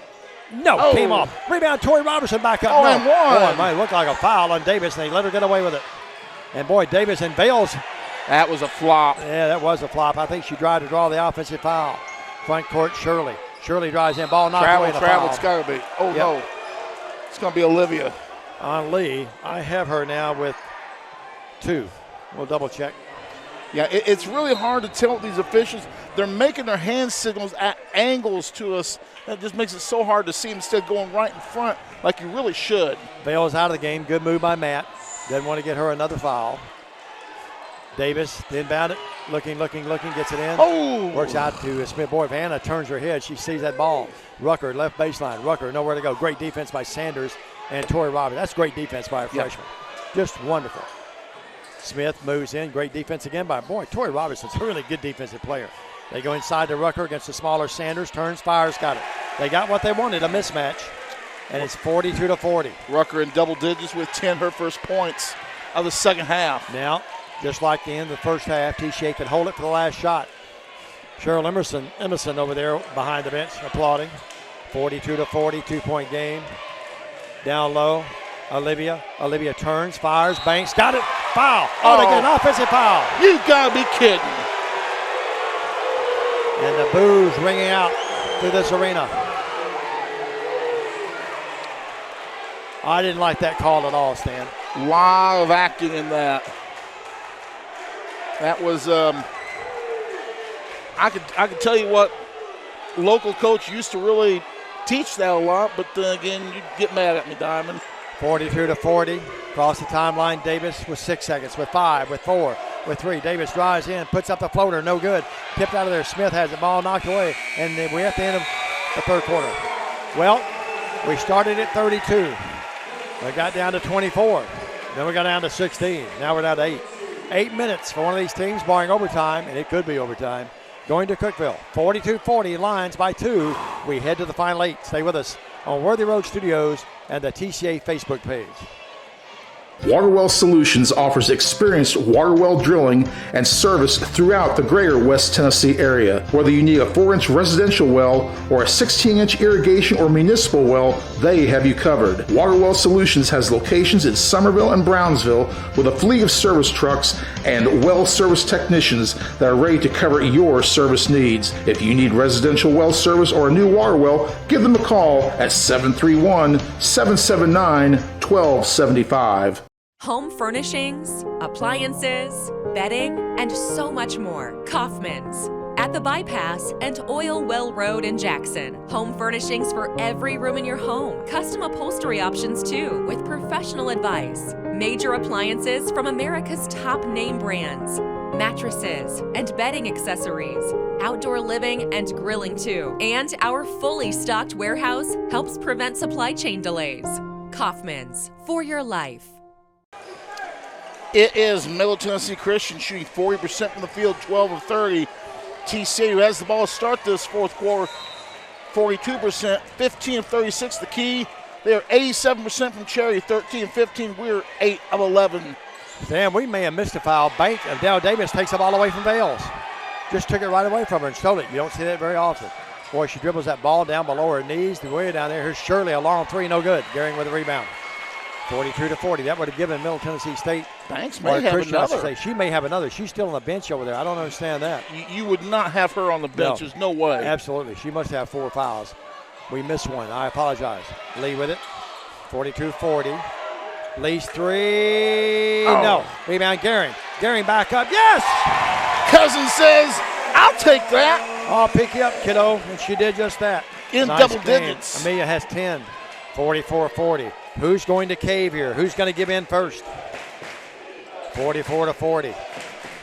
No, came off. Rebound, Tori Robertson back up. And one. Boy, it might look like a foul on Davis, and they let her get away with it. And boy, Davis and Bales. That was a flop. Yeah, that was a flop. I think she tried to draw the offensive foul. Front court, Shirley. Shirley drives in. Ball knocked away. It's got to be. Oh, yep. No. It's going to be Olivia. On Lee, I have her now with 2. We'll double check. Yeah, it's really hard to tell with these officials. They're making their hand signals at angles to us. That just makes it so hard to see instead of going right in front like you really should. Bales out of the game. Good move by Matt. Doesn't want to get her another foul. Davis, inbound it. Looking, gets it in. Oh! Works out to Smith. Boy, if Hannah turns her head, she sees that ball. Rucker, left baseline. Rucker, nowhere to go. Great defense by Sanders and Tori Roberts. That's great defense by a freshman. Just wonderful. Smith moves in. Great defense again by, boy, Tori Robertson's a really good defensive player. They go inside to Rucker against the smaller Sanders. Turns, fires, got it. They got what they wanted, a mismatch. And it's 42-40. Rucker in double digits with 10, her first points of the second half. Now, just like the end of the first half, TCA can hold it for the last shot. Cheryl Emerson over there behind the bench applauding. 42-40, 2-point game. Down low, Olivia. Olivia turns, fires, banks, got it. Foul. Oh, they get an offensive foul. You gotta be kidding. And the boos ringing out through this arena. I didn't like that call at all, Stan. Lot of acting in that. That was, I could tell you what, local coach used to really teach that a lot, but then again, you get mad at me, Diamond. 42-40. Across the timeline, Davis with 6 seconds, with 5, with 4, with 3. Davis drives in, puts up the floater, no good. Tipped out of there. Smith has the ball knocked away, and we're at the end of the third quarter. Well, we started at 32. We got down to 24. Then we got down to 16. Now we're down to 8. 8 minutes for one of these teams, barring overtime, and it could be overtime, going to Cookeville. 42-40, Lions by 2. We head to the final 8. Stay with us on Worthy Road Studios and the TCA Facebook page. Waterwell Solutions offers experienced water well drilling and service throughout the greater West Tennessee area. Whether you need a 4-inch residential well or a 16-inch irrigation or municipal well, they have you covered. Waterwell Solutions has locations in Summerville and Brownsville with a fleet of service trucks and well service technicians that are ready to cover your service needs. If you need residential well service or a new water well, give them a call at 731-779-1275. Home furnishings, appliances, bedding, and so much more. Kaufman's. At the Bypass and Oil Well Road in Jackson. Home furnishings for every room in your home. Custom upholstery options too, with professional advice. Major appliances from America's top name brands. mattresses, and bedding accessories, outdoor living and grilling too. And our fully stocked warehouse helps prevent supply chain delays. Kaufman's, for your life. It is Middle Tennessee Christian shooting 40% from the field, 12 of 30. TCA, who has the ball to start this fourth quarter, 42%, 15 of 36 the key. They are 87% from Cherry, 13 of 15. We're 8 of 11. Sam, we may have missed a foul. Banks of Dow Davis takes the ball away from Bales. Just took it right away from her and stole it. You don't see that very often. Boy, she dribbles that ball down below her knees. The way down there. Here's Shirley, a long three, no good. Garing with a rebound. 42-40. That would have given Middle Tennessee State. Banks may have another. She may have another. She's still on the bench over there. I don't understand that. You would not have her on the bench. There's no way. Absolutely. She must have 4 fouls. We missed one. I apologize. Lee with it. 42-40. Lee's three. Oh. No. Rebound, Garing. Garing back up. Yes! Cousin says, I'll take that. I'll pick you up, kiddo. And she did just that. In double digits. Amelia has 10. 44-40. Who's going to cave here? Who's going to give in first? 44-40.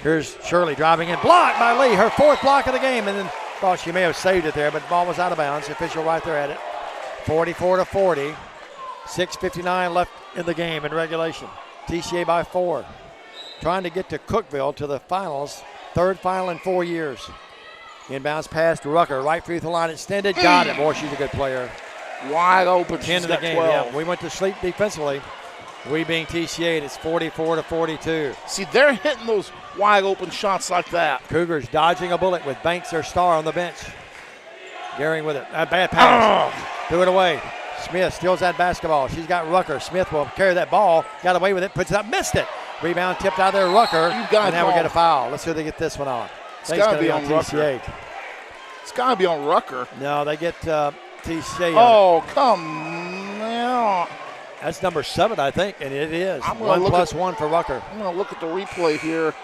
Here's Shirley driving in. Blocked by Lee. Her 4th block of the game. And then thought she may have saved it there, but the ball was out of bounds. The official right there at it. 44-40. 6:59 left in the game in regulation. TCA by 4. Trying to get to Cookeville to the finals. 3rd final in 4 years. Inbounds pass to Rucker. Right free throw line extended. Got it. Boy, she's a good player. Wide open. 10 in the game. 12. Yeah, we went to sleep defensively. We being TCA, and it's 44-42. See, they're hitting those wide open shots like that. Cougars dodging a bullet with Banks, their star, on the bench. Garing with it. A bad pass. Threw it away. Smith steals that basketball. She's got Rucker. Smith will carry that ball. Got away with it. Puts it up. Missed it. Rebound tipped out there. Rucker. And now we get a foul. Let's see if they get this one on. It's got to be on TCA. Rucker. It's got to be on Rucker. No, they get TCA. Oh, come on. That's number 7, I think, and it is. 1+1 for Rucker. I'm going to look at the replay here.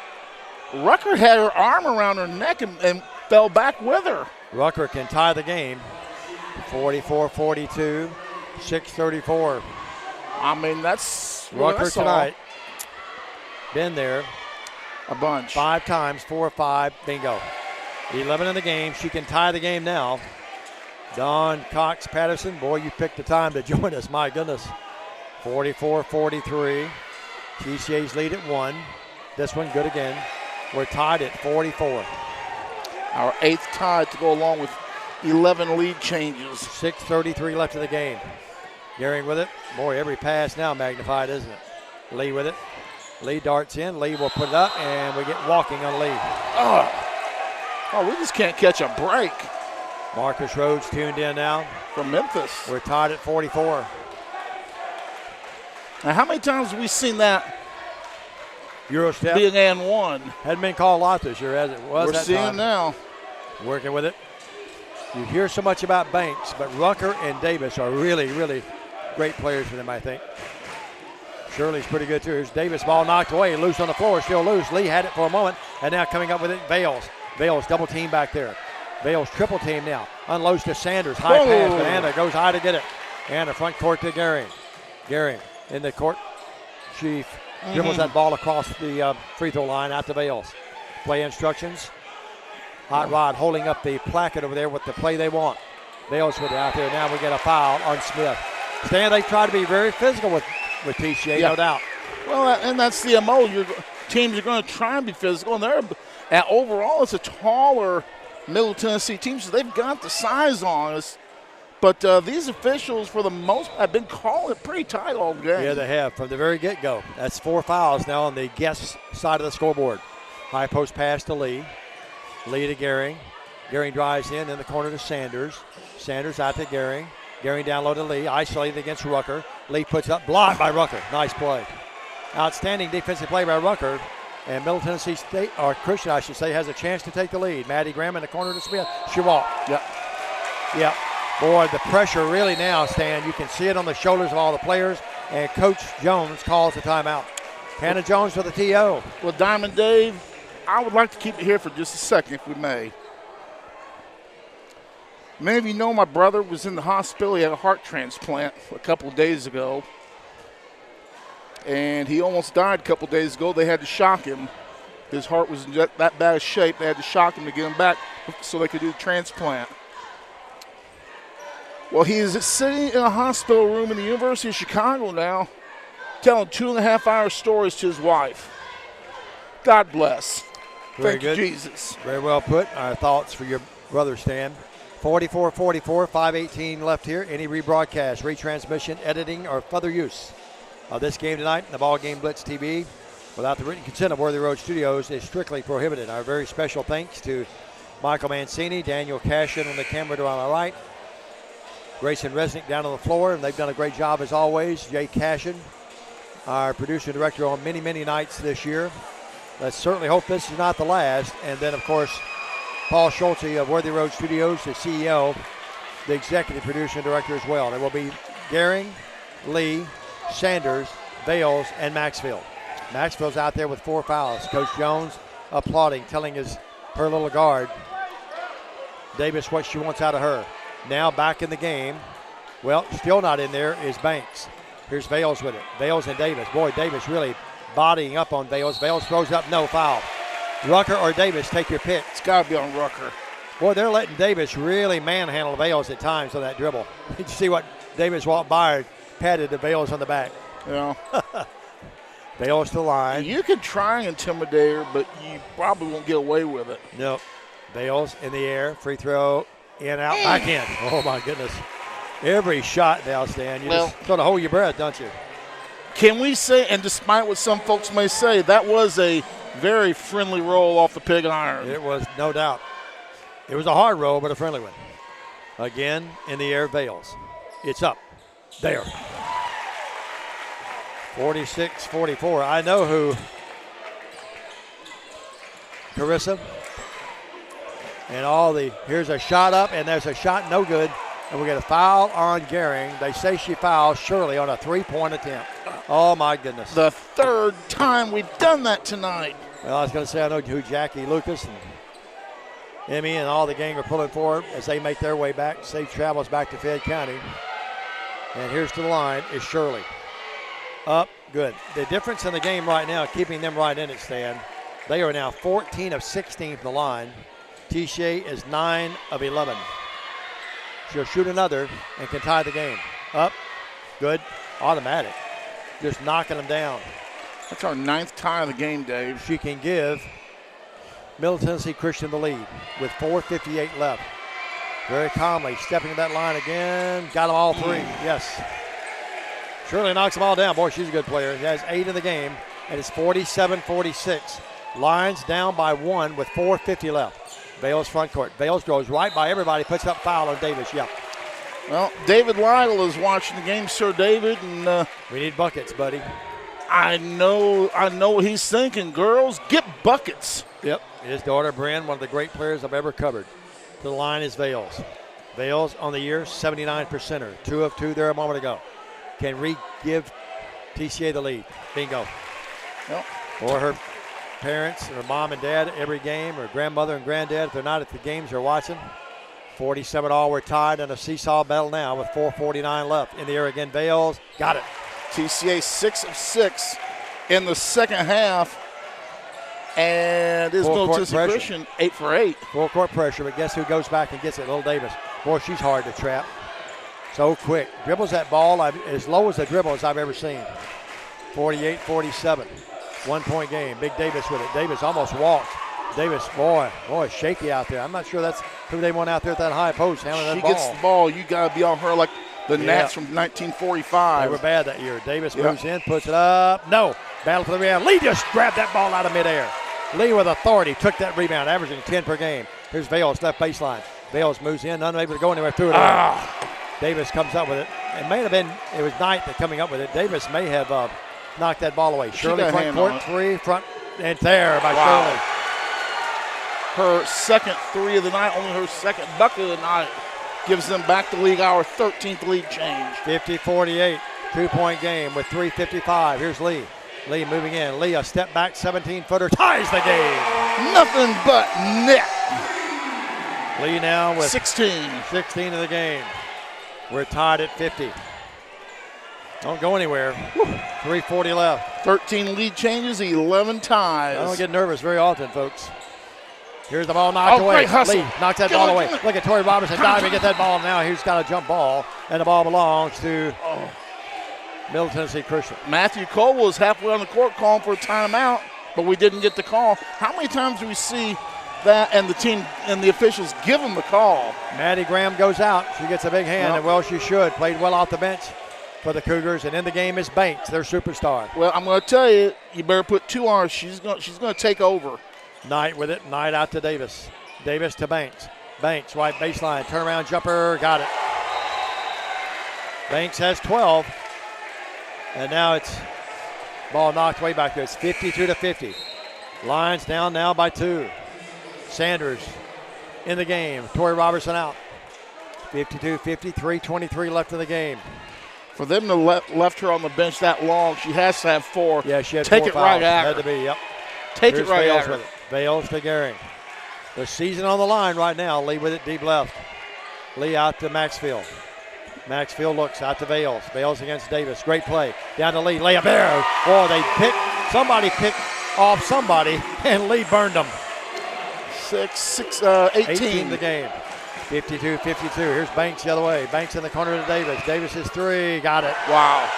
Rucker had her arm around her neck and fell back with her. Rucker can tie the game. 44-42, 6:34. I mean, that's Rucker tonight. Been there a bunch. 5 times, 4 or 5, bingo. 11 in the game. She can tie the game now. Dawn Cox Patterson, boy, you picked the time to join us. My goodness. 44-43. TCA's lead at 1. This one good again. We're tied at 44. Our 8th tie to go along with 11 lead changes. 6:33 left in the game. Garing with it. Boy, every pass now magnified, isn't it? Lee with it. Lee darts in. Lee will put it up, and we get walking on Lee. Oh, we just can't catch a break. Marcus Rhodes tuned in now. From Memphis. We're tied at 44. Now, how many times have we seen that Eurostep being and one? Hadn't been called a lot this year, as it was. We're that seeing time. now. Working with it. You hear so much about Banks, but Rucker and Davis are really, really great players for them, I think. Shirley's pretty good, too. Here's Davis, ball knocked away, loose on the floor, still loose. Lee had it for a moment, and now coming up with it, Bales. Bales double team back there. Bales triple team now. Unloads to Sanders. High pass, but Anna goes high to get it. Anna front court to Garing. Garing in the court. Chief dribbles that ball across the free throw line out to Bales. Play instructions. Hot Rod holding up the placard over there with the play they want. Bales with it out there. Now we get a foul on Smith. Stan, they try to be very physical with TCA, no doubt. Well, and that's the MO. Your teams are going to try and be physical, and they're overall it's a taller Middle Tennessee team, so they've got the size on us. But these officials, for the most part, have been calling it pretty tight all game. Yeah, they have from the very get-go. That's 4 fouls now on the guest side of the scoreboard. High post pass to Lee. Lee to Garing. Garing drives in the corner to Sanders. Sanders out to Garing. Garing down low to Lee. Isolated against Rucker. Lee puts up. Blocked by Rucker. Nice play. Outstanding defensive play by Rucker. And Middle Tennessee State, or Christian, I should say, has a chance to take the lead. Maddie Graham in the corner to Smith. She walked. Yep. Boy, the pressure really now, Stan. You can see it on the shoulders of all the players. And Coach Jones calls the timeout. Hannah Jones for the TO. Well, Diamond Dave, I would like to keep it here for just a second, if we may. Many of you know my brother was in the hospital. He had a heart transplant a couple of days ago. And he almost died a couple of days ago. They had to shock him. His heart was in that bad of shape. They had to shock him to get him back so they could do the transplant. Well, he is sitting in a hospital room in the University of Chicago now, telling 2.5-hour stories to his wife. God bless. Very Thank good. you, Jesus. Very well put. Our thoughts for your brother, Stan. 44-44, 5:18 left here. Any rebroadcast, retransmission, editing, or further use of this game tonight in the BallGame Blitz TV without the written consent of Worthy Road Studios is strictly prohibited. Our very special thanks to Michael Mancini, Daniel Cashin on the camera to our right, Grayson Resnick down on the floor, and they've done a great job as always. Jay Cashin, our producer and director on many, many nights this year. Let's certainly hope this is not the last. And then, of course, Paul Schulte of Worthy Road Studios, the CEO, the executive producer and director as well. There will be Gehring, Lee, Sanders, Bales, and Maxfield. Maxfield's out there with 4 fouls. Coach Jones applauding, telling her little guard, Davis, what she wants out of her. Now back in the game. Well, still not in there is Banks. Here's Bales with it. Bales and Davis. Boy, Davis really bodying up on Bales. Bales throws up, no foul. Rucker or Davis, take your pick. It's got to be on Rucker. Boy, they're letting Davis really manhandle Bales at times on that dribble. Did you see what Davis walked by and patted the Bales on the back? Yeah. Bales to the line. You could try and intimidate her, but you probably won't get away with it. Nope. Bales in the air. Free throw. In, out, back in. Oh, my goodness. Every shot now, Stan. You just sort of hold your breath, don't you? Can we say, and despite what some folks may say, that was a very friendly roll off the pig iron. It was, no doubt. It was a hard roll, but a friendly one. Again, in the air, Bales. It's up. There. 46-44. I know who. Carissa. And all the, here's a shot up, and there's a shot no good. And we get a foul on Gehring. They say she fouled Shirley on a 3-point attempt. Oh, my goodness. The third time we've done that tonight. Well, I was going to say, I know who Jackie Lucas and Emmy and all the gang are pulling for as they make their way back. Safe travels back to Fayette County. And here's to the line is Shirley. Up, good. The difference in the game right now, keeping them right in it, Stan, they are now 14 of 16 from the line. TCA is 9 of 11. She'll shoot another and can tie the game. Up, good, automatic. Just knocking them down. That's our 9th tie of the game, Dave. She can give Middle Tennessee Christian the lead with 4:58 left. Very calmly stepping to that line again. Got them all 3, yes. Shirley knocks them all down. Boy, she's a good player. She has 8 in the game, and it's 47-46. Lions down by 1 with 4:50 left. Bales front court. Bales goes right by everybody, puts up foul on Davis. Yep. Well, David Lytle is watching the game, Sir David, and we need buckets, buddy. I know what he's thinking. Girls, get buckets. Yep. His daughter, Bryn, one of the great players I've ever covered. To the line is Vales. Vales on the year, 79%er. 2 of 2 there a moment ago. Can give TCA the lead. Bingo. Yep. Or her parents, her mom and dad, every game, or grandmother and granddad, if they're not at the games, they're watching. 47 all. We're tied in a seesaw battle now with 4:49 left. In the air again, Vales. Got it. TCA 6 of 6 in the second half. And is Middle Tennessee Christian 8 for 8. Full court pressure, but guess who goes back and gets it? Little Davis. Boy, she's hard to trap. So quick. Dribbles that ball as low as the dribble as I've ever seen. 48-47. 1-point game. Big Davis with it. Davis almost walked. Davis, boy, shaky out there. I'm not sure that's who they want out there at that high post handling that ball. She gets the ball. You got to be on her like the Nats from 1945. They were bad that year. Davis moves in, puts it up. No. Battle for the rebound. Lee just grabbed that ball out of midair. Lee with authority took that rebound, averaging 10 per game. Here's Vales, left baseline. Vales moves in, unable to go anywhere, threw it away. Davis comes up with it. It may have been, it was Knight that coming up with it. Davis may have knocked that ball away. Shirley front court, 3, front, and there by Shirley. Her second 3 of the night, only her second bucket of the night, gives them back the league, our 13th lead change. 50-48, 2-point game with 3:55. Here's Lee. Lee moving in. Lee, a step back, 17-footer, ties the game. Nothing but net. Lee now with 16 of the game. We're tied at 50. Don't go anywhere. 3:40 left. 13 lead changes, 11 ties. I don't get nervous very often, folks. Here's the ball knocked away. Great hustle. Lee knocks that ball away. Look at Tori Robertson diving to get that ball. Now he's got a jump ball, and the ball belongs to Middle Tennessee Christian. Matthew Cole was halfway on the court calling for a timeout, but we didn't get the call. How many times do we see that and the team and the officials give him the call? Maddie Graham goes out. She gets a big hand, and well, she should. Played well off the bench for the Cougars, and in the game is Banks, their superstar. Well, I'm going to tell you, you better put 2 on her. She's going to take over. Knight with it. Knight out to Davis. Davis to Banks. Banks, right baseline. Turnaround jumper. Got it. Banks has 12. And now it's ball knocked way back there. It's 52-50. Lions down now by 2. Sanders in the game. Tori Robertson out. 52-50. 3:23 left in the game. For them to left her on the bench that long, she has to have 4. Yeah, she had Take 4 it fouls. right at her. Had to be, yep. Take Here's it right Bales at her. with it. Bales to Gehring. The season on the line right now. Lee with it deep left. Lee out to Maxfield. Maxfield looks out to Bales. Bales against Davis. Great play. Down to Lee. Layup there. Boy, somebody picked off somebody, and Lee burned them. 18 the game. 52-52. Here's Banks the other way. Banks in the corner to Davis. Davis is 3. Got it. Wow.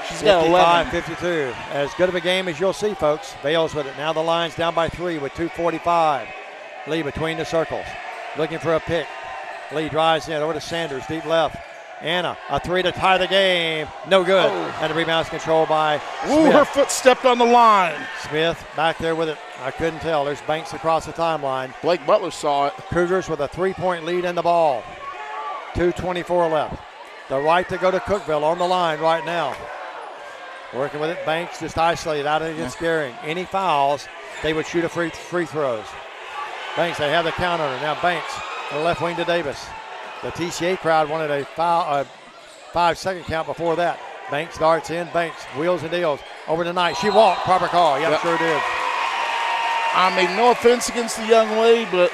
She's got 11. 55-52. As good of a game as you'll see, folks. Bales with it. Now the Lions down by 3 with 2:45. Lee between the circles. Looking for a pick. Lee drives in over to Sanders, deep left. Anna, a 3 to tie the game. No good. Oh. And the rebound's controlled by Ooh, Smith. her foot stepped on the line. Smith back there with it. I couldn't tell. There's Banks across the timeline. Blake Butler saw it. Cougars with a 3-point lead in the ball. 2:24 left. The right to go to Cookeville on the line right now. Working with it, Banks just isolated out against Gehring. Any fouls, they would shoot a free throws. Banks, they have the count on her. Now Banks on the left wing to Davis. The TCA crowd wanted a 5-second count before that. Banks darts in. Banks wheels and deals. Over to Knight. She walked. Proper call. Yep, sure did. I mean, no offense against the young lady, but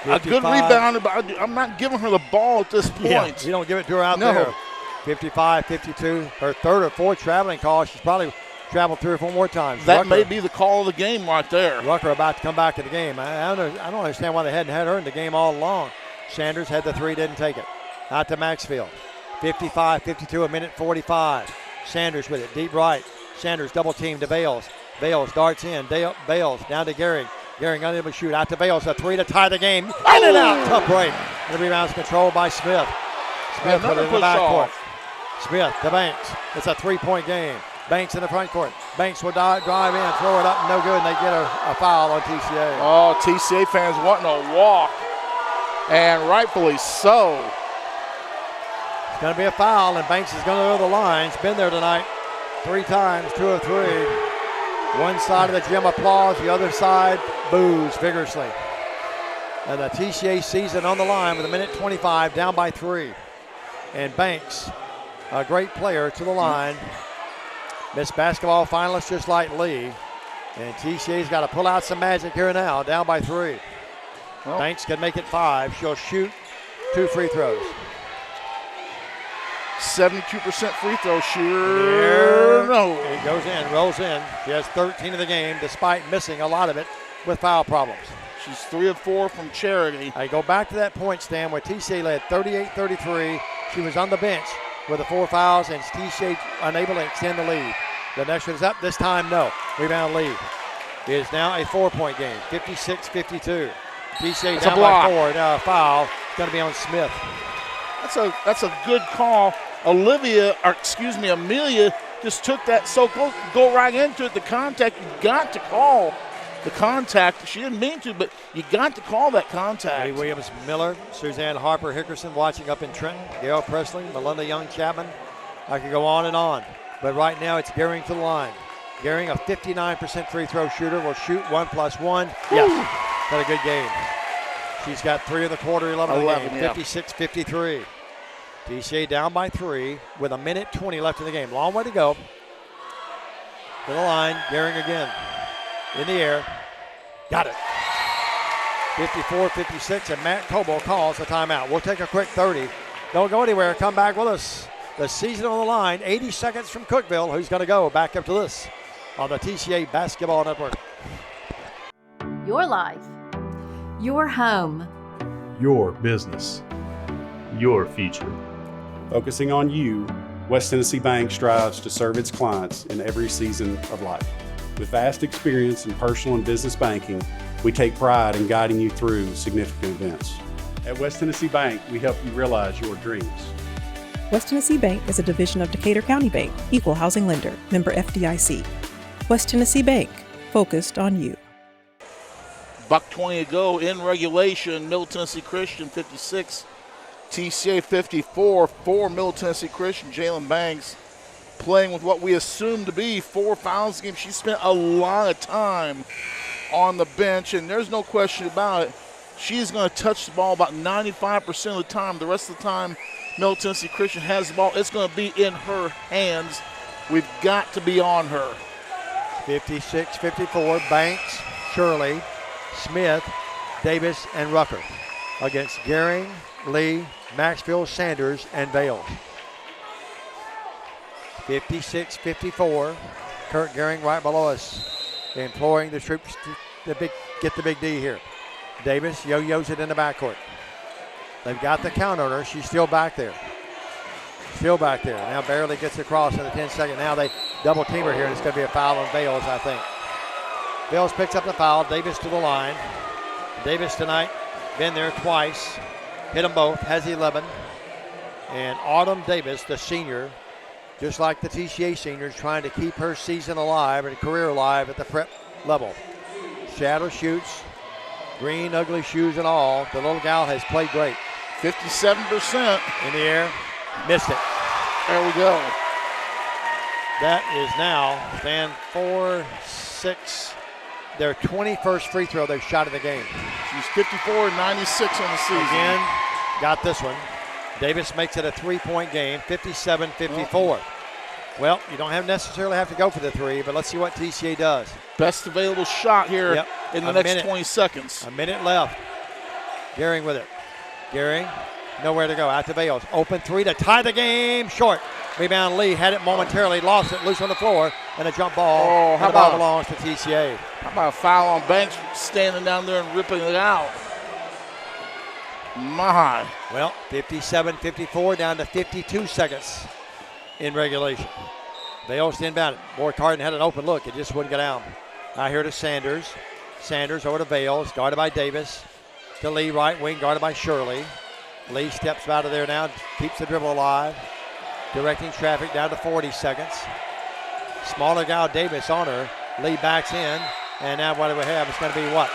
55. a good rebounder, but I'm not giving her the ball at this point. Yeah, you don't give it to her out there. 55-52. Her third or fourth traveling call. She's probably traveled 3 or 4 more times. That may be the call of the game right there. Rucker about to come back to the game. I don't understand why they hadn't had her in the game all along. Sanders had the 3, didn't take it. Out to Maxfield. 55-52, a minute 45. Sanders with it, deep right. Sanders double team to Bales. Bales darts in. Bales down to Gehring. Gehring unable to shoot. Out to Bales, a 3 to tie the game. In and out, tough break. And the rebound's controlled by Smith. Smith put it in the backcourt. Smith to Banks. It's a 3-point game. Banks in the front court. Banks will drive in, throw it up, no good, and they get a foul on TCA. Oh, TCA fans wanting to walk, and rightfully so. It's going to be a foul, and Banks is going to go to the line. He's been there tonight 3 times, 2 of 3. One side of the gym applause, the other side boos vigorously. And the TCA season on the line with a minute 25, down by 3. And Banks, a great player to the line. Miss Basketball finalist just like Lee. And TCA's got to pull out some magic here now, down by 3. Well, Banks can make it 5. She'll shoot 2 free throws. 72% free throw shooter. No. It goes in, rolls in. She has 13 of the game despite missing a lot of it with foul problems. She's 3 of 4 from charity. I go back to that point, Stan, where TCA led 38-33. She was on the bench with the 4 fouls, and TCA unable to extend the lead. The next one is up. This time, no. Rebound lead. It is now a 4-point game, 56-52. TCA down by 4. Now a foul. It's going to be on Smith. That's a good call. Amelia just took that, so go right into it. The contact, you got to call the contact. She didn't mean to, but you got to call that contact. Eddie Williams Miller, Suzanne Harper Hickerson watching up in Trenton, Gail Presley, Melinda Young Chapman. I could go on and on. But right now it's Gehring to the line. Gehring, a 59% free throw shooter, will shoot 1+1. Yes, got a good game. She's got 3 of the quarter, 11 of the game, 56-53. TCA down by 3 with a minute 20 left in the game. Long way to go. To the line, Gehring again. In the air. Got it. 54-56, and Matt Coble calls the timeout. We'll take a quick 30. Don't go anywhere. Come back with us. The season on the line, 80 seconds from Cookeville. Who's going to go back up to this on the TCA Basketball Network? Your life. Your home. Your business. Your future. Focusing on you, West Tennessee Bank strives to serve its clients in every season of life. With vast experience in personal and business banking, we take pride in guiding you through significant events. At West Tennessee Bank, we help you realize your dreams. West Tennessee Bank is a division of Decatur County Bank, equal housing lender, member FDIC. West Tennessee Bank, focused on you. $1:20 to go in regulation. Middle Tennessee Christian 56, TCA 54 for Middle Tennessee Christian. Jalen Banks playing with what we assume to be 4 fouls a game. She spent a lot of time on the bench, and there's no question about it. She's going to touch the ball about 95% of the time. The rest of the time, Middle Tennessee Christian has the ball. It's going to be in her hands. We've got to be on her. 56-54, Banks, Shirley, Smith, Davis, and Rucker against Gehring, Lee, Maxfield, Sanders, and Vales. 56-54, Kurt Gehring right below us, imploring the troops to get the big D here. Davis yo-yos it in the backcourt. They've got the count on her. She's still back there. Still back there. Now barely gets across in the 10-second. Now they double team her here, and it's going to be a foul on Vales, I think. Vales picks up the foul. Davis to the line. Davis tonight been there twice. Hit them both. Has 11. And Autumn Davis, the senior, just like the TCA seniors, trying to keep her season alive and career alive at the prep level. Shadow shoots. Green, ugly shoes and all. The little gal has played great. 57% in the air. Missed it. There we go. That is now stand 4-6. Their 21st free throw they've shot in the game. She's 54 and 96 on the season. Again, got this one. Davis makes it a 3-point game, 57-54. Well, you don't necessarily have to go for the three, but let's see what TCA does. Best available shot here in the next 20 seconds. A minute left. Gehring with it. Gehring, nowhere to go. Out to Vales. Open three to tie the game. Short. Rebound Lee. Had it momentarily. Lost it. Loose on the floor. And a jump ball. How the ball belongs to TCA. How about a foul on Banks standing down there and ripping it out? My. Well, 57-54 down to 52 seconds in regulation. Vales inbound it. Worked hard and had an open look. It just wouldn't get out. Now here to Sanders. Sanders over to Vales. Guarded by Davis. To Lee, right wing. Guarded by Shirley. Lee steps out of there now. Keeps the dribble alive. Directing traffic down to 40 seconds. Smaller gal Davis on her. Lee backs in. And now what do we have? It's going to be what?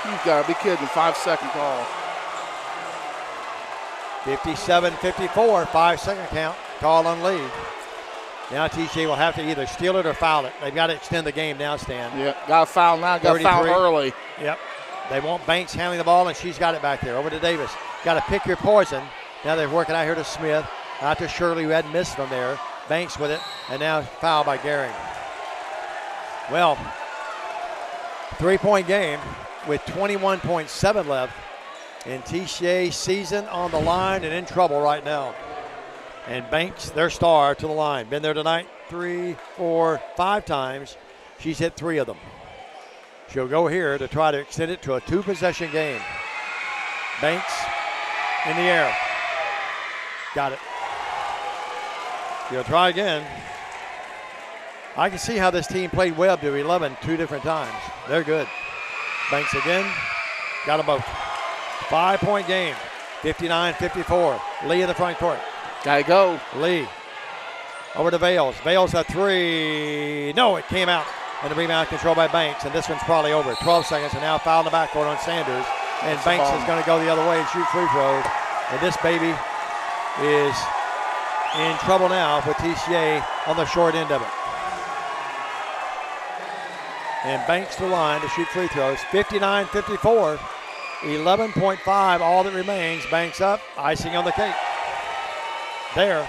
You've got to be kidding. 5-second call. 57-54. 5-second count. Call on Lee. Now TCA will have to either steal it or foul it. They've got to extend the game now, Stan. Yeah, got to foul now. Got to foul early. Yep. They want Banks handling the ball, and she's got it back there. Over to Davis. Got to pick your poison. Now they're working out here to Smith. Out to Shirley, who hadn't missed from there. Banks with it, and now foul by Gehring. Well, 3-point game with 21.7 left. And TCA season on the line and in trouble right now. And Banks, their star, to the line. Been there tonight 3, 4, 5 times. She's hit 3 of them. She'll go here to try to extend it to a 2-possession game. Banks in the air. Got it. She'll try again. I can see how this team played Webb to 11 2 different times. They're good. Banks again. Got them both. 5-point game. 59-54. Lee in the front court. Gotta go. Lee. Over to Vales. Vales a 3. No, it came out. And the rebound controlled by Banks. And this one's probably over. 12 seconds. And now foul in the backcourt on Sanders. And That's Banks is going to go the other way and shoot free throws. And this baby is in trouble now with TCA on the short end of it. And Banks to the line to shoot free throws. 59-54. 11.5 all that remains. Banks up. Icing on the cake. There.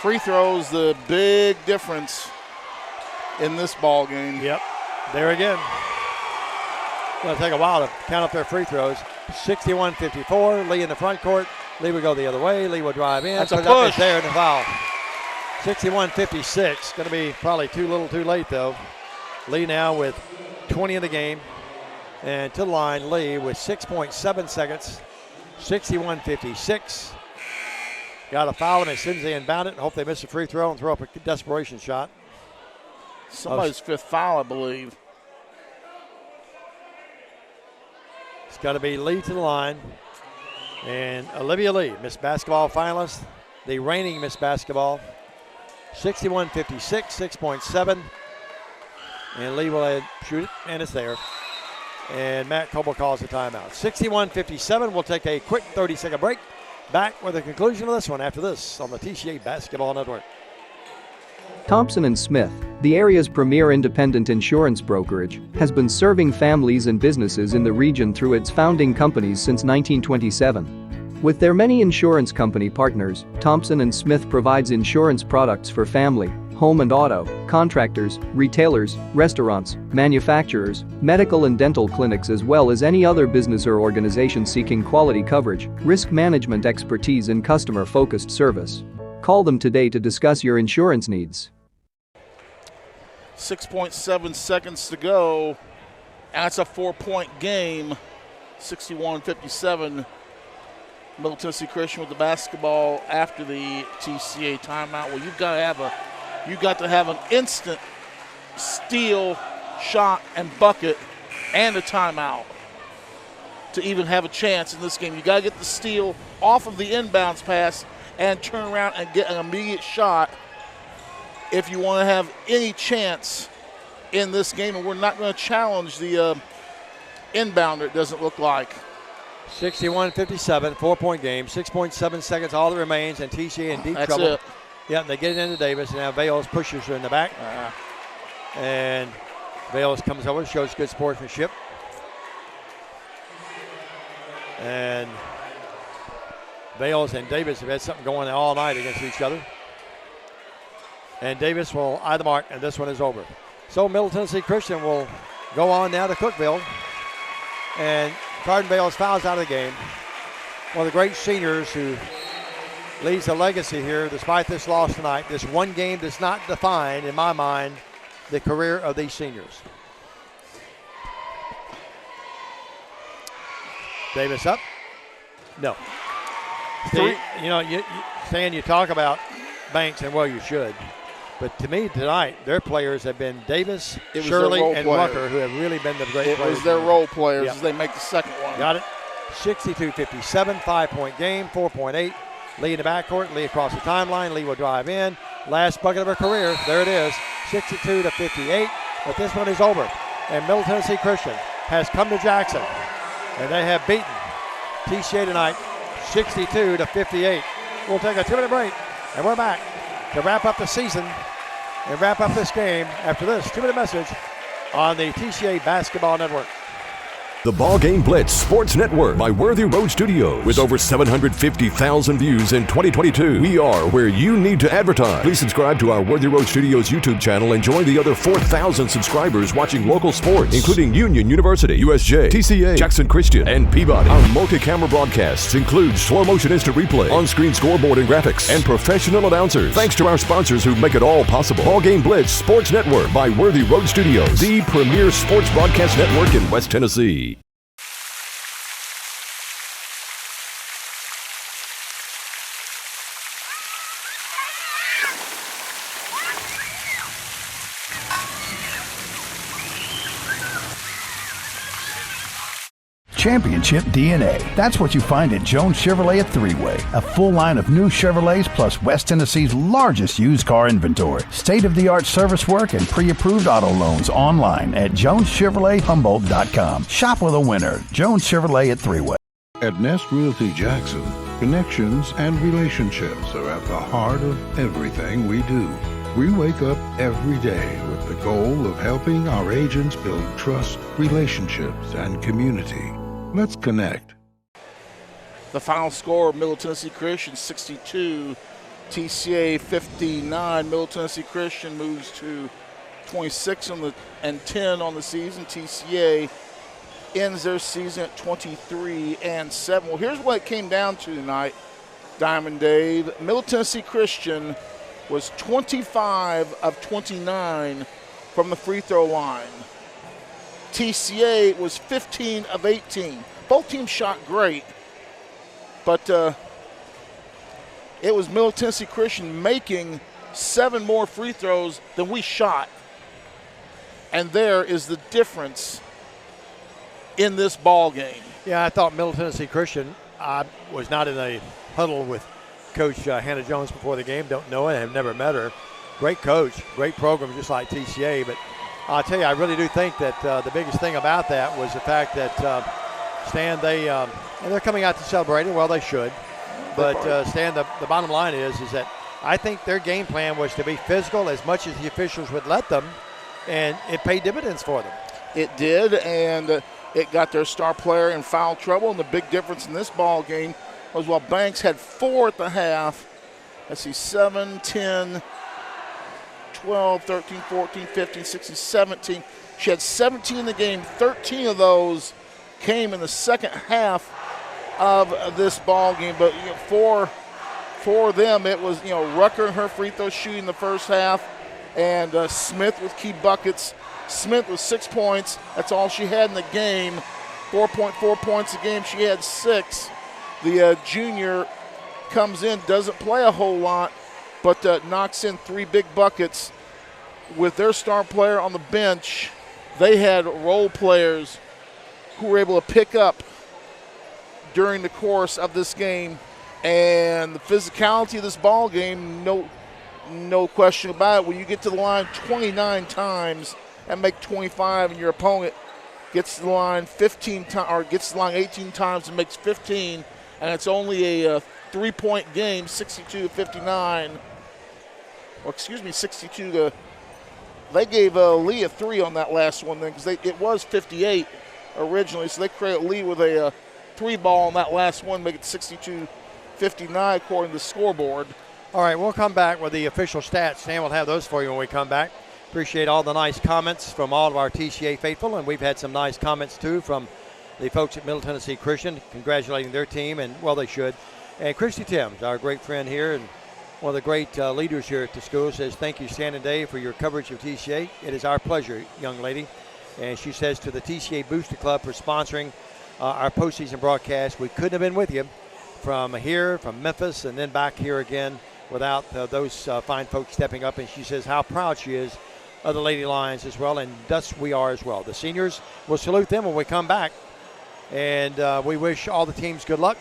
Free throws, the big difference in this ball game. Yep. There again. It'll take a while to count up their free throws. 61-54. Lee in the front court. Lee will go the other way. Lee will drive in. That's a Put it up push. there in the foul. 61-56. Going to be probably too little too late, though. Lee now with 20 in the game. And to the line, Lee with 6.7 seconds. 61-56. Got to foul him as soon as they inbound it and hope they miss a free throw and throw up a desperation shot. Somebody's fifth foul, I believe. It's got to be Lee to the line. And Olivia Lee, Miss Basketball finalist, the reigning Miss Basketball. 61-56, 6.7. And Lee will shoot it, and it's there. And Matt Coble calls the timeout. 61-57, we'll take a quick 30-second break. Back with the conclusion of this one after this on the TCA Basketball Network. Thompson & Smith, the area's premier independent insurance brokerage, has been serving families and businesses in the region through its founding companies since 1927. With their many insurance company partners, Thompson & Smith provides insurance products for family, home and auto, contractors, retailers, restaurants, manufacturers, medical and dental clinics, as well as any other business or organization seeking quality coverage, risk management expertise and customer-focused service. Call them today to discuss your insurance needs. 6.7 seconds to go. That's a 4-point game. 61-57. Middle Tennessee Christian with the basketball after the TCA timeout. Well, you've got to have an instant steal, shot, and bucket, and a timeout to even have a chance in this game. You got to get the steal off of the inbounds pass and turn around and get an immediate shot if you want to have any chance in this game. And we're not going to challenge the inbounder, it doesn't look like. 61-57, 4-point game, 6.7 seconds, all that remains, and TCA in deep That's trouble. It. Yeah, they get it into Davis, and now Vales pushes her in the back. And Vales comes over, shows good sportsmanship. And Vales and Davis have had something going all night against each other. And Davis will eye the mark, and this one is over. So Middle Tennessee Christian will go on now to Cookeville. And Cardin Vales fouls out of the game. One of the great seniors who leaves a legacy here despite this loss tonight. This one game does not define, in my mind, the career of these seniors. Davis up? No. Steve, you talk about Banks, and well, you should. But to me tonight, their players have been Davis, Shirley, and Rucker, who have really been the great players. It was their role players as they make the second one. Got it. 62-57, 5-point game, 4.8. Lee in the backcourt, Lee across the timeline. Lee will drive in. Last bucket of her career. There it is, 62-58. But this one is over. And Middle Tennessee Christian has come to Jackson. And they have beaten TCA tonight, 62-58. We'll take a 2-minute break, and we're back to wrap up the season and wrap up this game after this 2-minute message on the TCA Basketball Network. The BallGame Blitz Sports Network by Worthy Road Studios. With over 750,000 views in 2022, we are where you need to advertise. Please subscribe to our Worthy Road Studios YouTube channel and join the other 4,000 subscribers watching local sports, including Union University, USJ, TCA, Jackson Christian, and Peabody. Our multi-camera broadcasts include slow motion instant replay, on-screen scoreboard and graphics, and professional announcers. Thanks to our sponsors who make it all possible. BallGame Blitz Sports Network by Worthy Road Studios, the premier sports broadcast network in West Tennessee. Championship DNA. That's what you find at Jones Chevrolet at Three-Way. A full line of new Chevrolets plus West Tennessee's largest used car inventory. State-of-the-art service work and pre-approved auto loans online at JonesChevroletHumboldt.com. Shop with a winner. Jones Chevrolet at Three-Way. At Nest Realty Jackson, connections and relationships are at the heart of everything we do. We wake up every day with the goal of helping our agents build trust, relationships, and community. Let's connect. The final score, Middle Tennessee Christian 62, TCA 59. Middle Tennessee Christian moves to 26 and 10 on the season. TCA ends their season at 23-7. Well, here's what it came down to tonight, Diamond Dave. Middle Tennessee Christian was 25 of 29 from the free throw line. TCA was 15 of 18. Both teams shot great, but it was Middle Tennessee Christian making 7 more free throws than we shot. And there is the difference in this ball game. Yeah, I thought Middle Tennessee Christian, I was not in a huddle with Coach Hannah Jones before the game. Don't know it, have never met her. Great coach, great program, just like TCA. But I'll tell you, I really do think that the biggest thing about that was the fact that Stan, and they're coming out to celebrate it. Well, they should. But Stan, the bottom line is that I think their game plan was to be physical as much as the officials would let them, and it paid dividends for them. It did, and it got their star player in foul trouble. And the big difference in this ball game was while Banks had 4 at the half, let's see, 7, 10, 12, 13, 14, 15, 16, 17. She had 17 in the game. 13 of those came in the second half of this ball game. But for them, it was Rucker and her free throw shooting the first half, and Smith with key buckets. Smith with 6 points. That's all she had in the game. 4.4 points a game. She had 6. The junior comes in, doesn't play a whole lot, but knocks in 3 big buckets. With their star player on the bench, they had role players who were able to pick up during the course of this game. And the physicality of this ball game, no question about it. When you get to the line 29 times and make 25, and your opponent gets to the line 15 times, or gets to the line 18 times and makes 15, and it's only a 3-point game, 62-59. Or excuse me, 62 to. They gave Lee a 3 on that last one then, because it was 58 originally, so they created a lead with a 3 ball on that last one, make it 62-59 according to the scoreboard. All right, we'll come back with the official stats. Sam will have those for you when we come back. Appreciate all the nice comments from all of our TCA faithful, and we've had some nice comments too from the folks at Middle Tennessee Christian congratulating their team, and well, they should. And Christy Timms, our great friend here and one of the great leaders here at the school, says, thank you, Stan and Dave, for your coverage of TCA. It is our pleasure, young lady. And she says to the TCA Booster Club for sponsoring our postseason broadcast. We couldn't have been with you from here, from Memphis, and then back here again without those fine folks stepping up. And she says how proud she is of the Lady Lions as well, and thus we are as well. The seniors, will salute them when we come back. And we wish all the teams good luck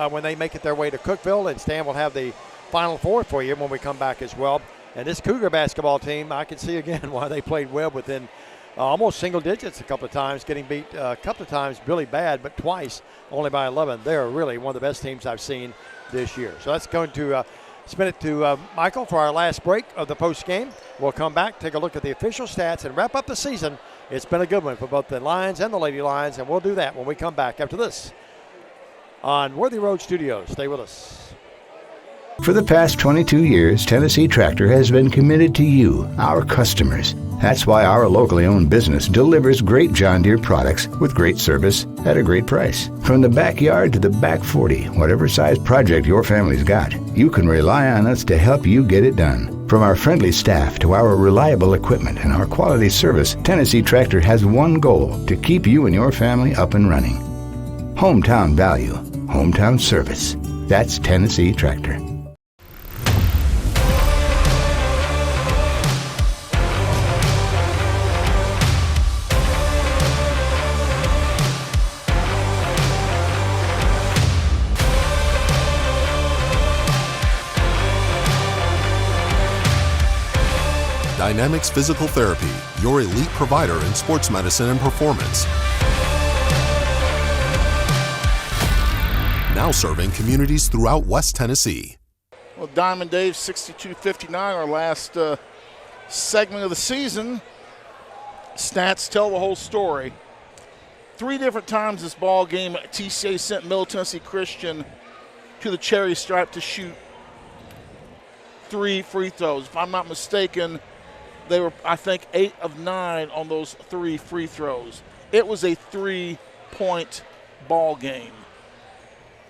when they make it their way to Cookeville. And Stan will have the Final Four for you when we come back as well. And this Cougar basketball team, I can see again why they played well within almost single digits a couple of times, getting beat a couple of times really bad, but twice only by 11. They're really one of the best teams I've seen this year. So that's going to spin it to Michael for our last break of the post game. We'll come back, take a look at the official stats, and wrap up the season. It's been a good one for both the Lions and the Lady Lions, and we'll do that when we come back after this on Worthy Road Studios. Stay with us. For the past 22 years, Tennessee Tractor has been committed to you, our customers. That's why our locally owned business delivers great John Deere products with great service at a great price. From the backyard to the back 40, whatever size project your family's got, you can rely on us to help you get it done. From our friendly staff to our reliable equipment and our quality service, Tennessee Tractor has one goal: to keep you and your family up and running. Hometown value, hometown service. That's Tennessee Tractor. Dynamics Physical Therapy, your elite provider in sports medicine and performance. Now serving communities throughout West Tennessee. Well, Diamond Dave, 62-59, our last segment of the season. Stats tell the whole story. 3 different times this ball game, TCA sent Middle Tennessee Christian to the cherry stripe to shoot 3 free throws. If I'm not mistaken, they were, I think, 8 of 9 on those 3 free throws. it was a 3-point ball game.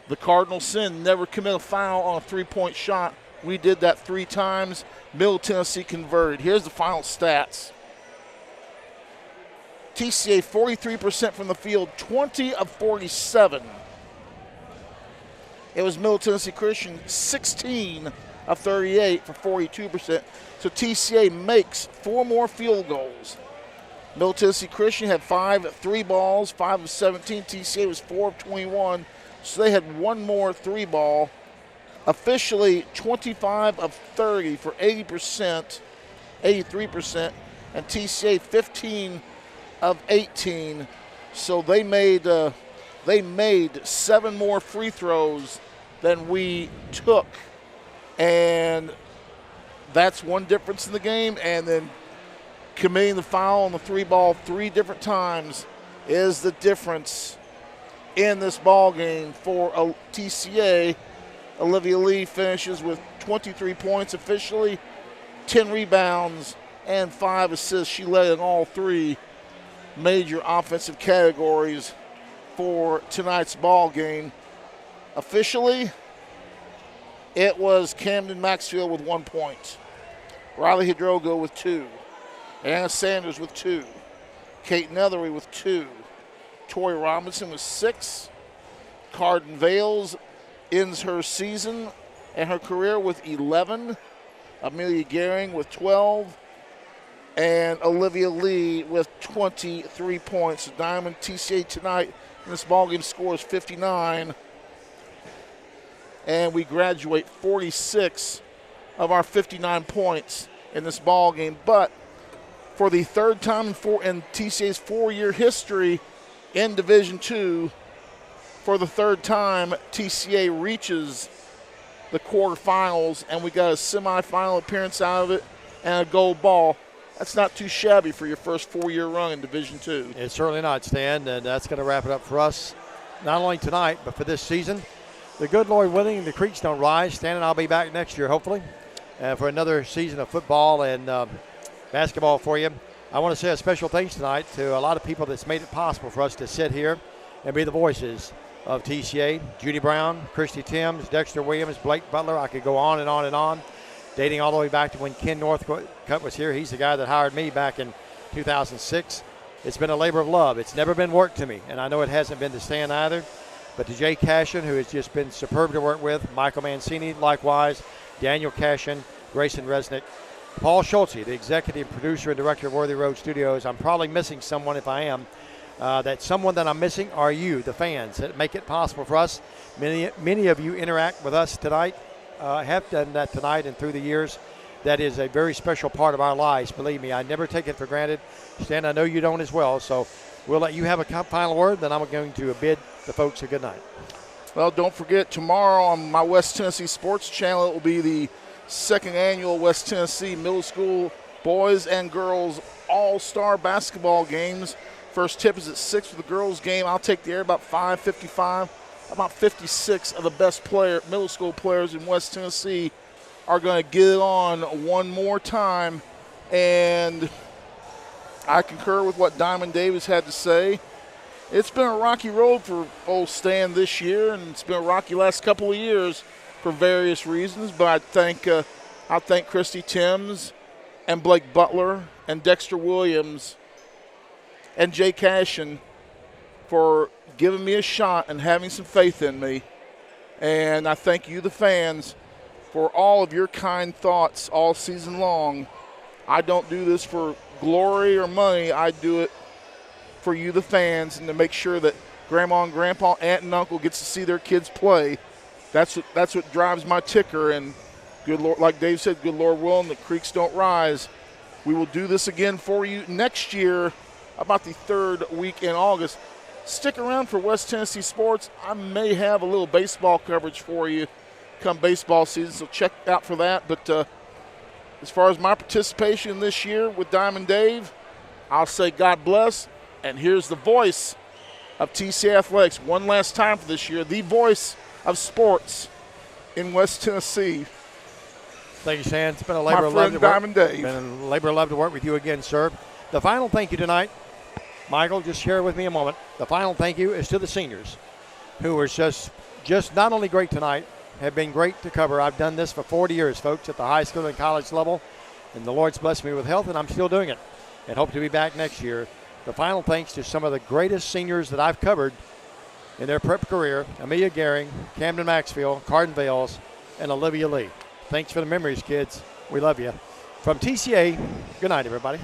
The Cardinals sin, never commit a foul on a 3-point shot. We did that 3 times. Middle Tennessee converted. Here's the final stats. TCA 43% from the field, 20 of 47. It was Middle Tennessee Christian, 16 of 38 for 42%. So TCA makes 4 more field goals. Middle Tennessee Christian had 5 3-balls, 5 of 17. TCA was 4 of 21. So they had 1 more 3-ball. Officially 25 of 30 for 80%, 83%, and TCA 15 of 18. So they made 7 more free throws than we took, and that's one difference in the game. And then committing the foul on the 3-ball 3 different times is the difference in this ball game for TCA. Olivia Lee finishes with 23 points officially, 10 rebounds, and 5 assists. She led in all 3 major offensive categories for tonight's ball game. Officially, it was Camden Maxfield with 1 point, Riley Hidrogo with 2, Anna Sanders with 2, Kate Nethery with 2, Tori Robinson with 6, Carden Vales ends her season and her career with 11, Amelia Gehring with 12, and Olivia Lee with 23 points. Diamond TCA tonight in this ballgame scores 59, and we graduate 46 of our 59 points in this ballgame. But for the 3rd time in TCA's 4-year history in Division II, for the 3rd time, TCA reaches the quarterfinals, and we got a semifinal appearance out of it and a gold ball. That's not too shabby for your first 4-year run in Division II. It's certainly not, Stan, and that's going to wrap it up for us, not only tonight, but for this season. The good Lord willing, the creeks don't rise. Stan and I'll be back next year, hopefully, for another season of football and basketball for you. I want to say a special thanks tonight to a lot of people that's made it possible for us to sit here and be the voices of TCA. Judy Brown, Christy Timms, Dexter Williams, Blake Butler. I could go on and on and on, dating all the way back to when Ken Northcutt was here. He's the guy that hired me back in 2006. It's been a labor of love. It's never been work to me, and I know it hasn't been to Stan either. But to Jay Cashin, who has just been superb to work with, Michael Mancini, likewise, Daniel Cashin, Grayson Resnick, Paul Schultze, the executive producer and director of Worthy Road Studios. I'm probably missing someone if I am. That someone that I'm missing are you, the fans, that make it possible for us. Many of you interact with us tonight, have done that tonight and through the years. That is a very special part of our lives. Believe me, I never take it for granted. Stan, I know you don't as well, so we'll let you have a final word, then I'm going to bid the folks a good night. Well, don't forget, tomorrow on my West Tennessee Sports Channel, it will be the 2nd annual West Tennessee Middle School Boys and Girls All-Star Basketball Games. First tip is at 6 for the girls' game. I'll take the air about 5:55. About 56 of the best middle school players in West Tennessee are going to get it on one more time. And I concur with what Diamond Davis had to say. It's been a rocky road for old Stan this year, and it's been a rocky last couple of years for various reasons. But I thank Christy Timms and Blake Butler and Dexter Williams and Jay Cashin for giving me a shot and having some faith in me. And I thank you, the fans, for all of your kind thoughts all season long. I don't do this for glory or money. I do it for you, the fans, and to make sure that grandma and grandpa, aunt and uncle gets to see their kids play. That's what drives my ticker. And good Lord, like Dave said, good Lord willing, the creeks don't rise. We will do this again for you next year, about the 3rd week in August. Stick around for West Tennessee Sports. I may have a little baseball coverage for you come baseball season, so check out for that. But as far as my participation this year with Diamond Dave, I'll say God bless. And here's the voice of TCA Athletics one last time for this year, the voice of sports in West Tennessee. Thank you, Stan. It's been a labor of love to work. Diamond Dave. Been a labor of love to work with you again, sir. The final thank you tonight Michael, just share with me a moment. The final thank you is to the seniors, who were just not only great tonight, have been great to cover. I've done this for 40 years, folks, at the high school and college level, and the Lord's blessed me with health, and I'm still doing it, and hope to be back next year. The final thanks to some of the greatest seniors that I've covered in their prep career: Amelia Gehring, Camden Maxfield, Cardin Vales, and Olivia Lee. Thanks for the memories, kids. We love you. From TCA, good night, everybody.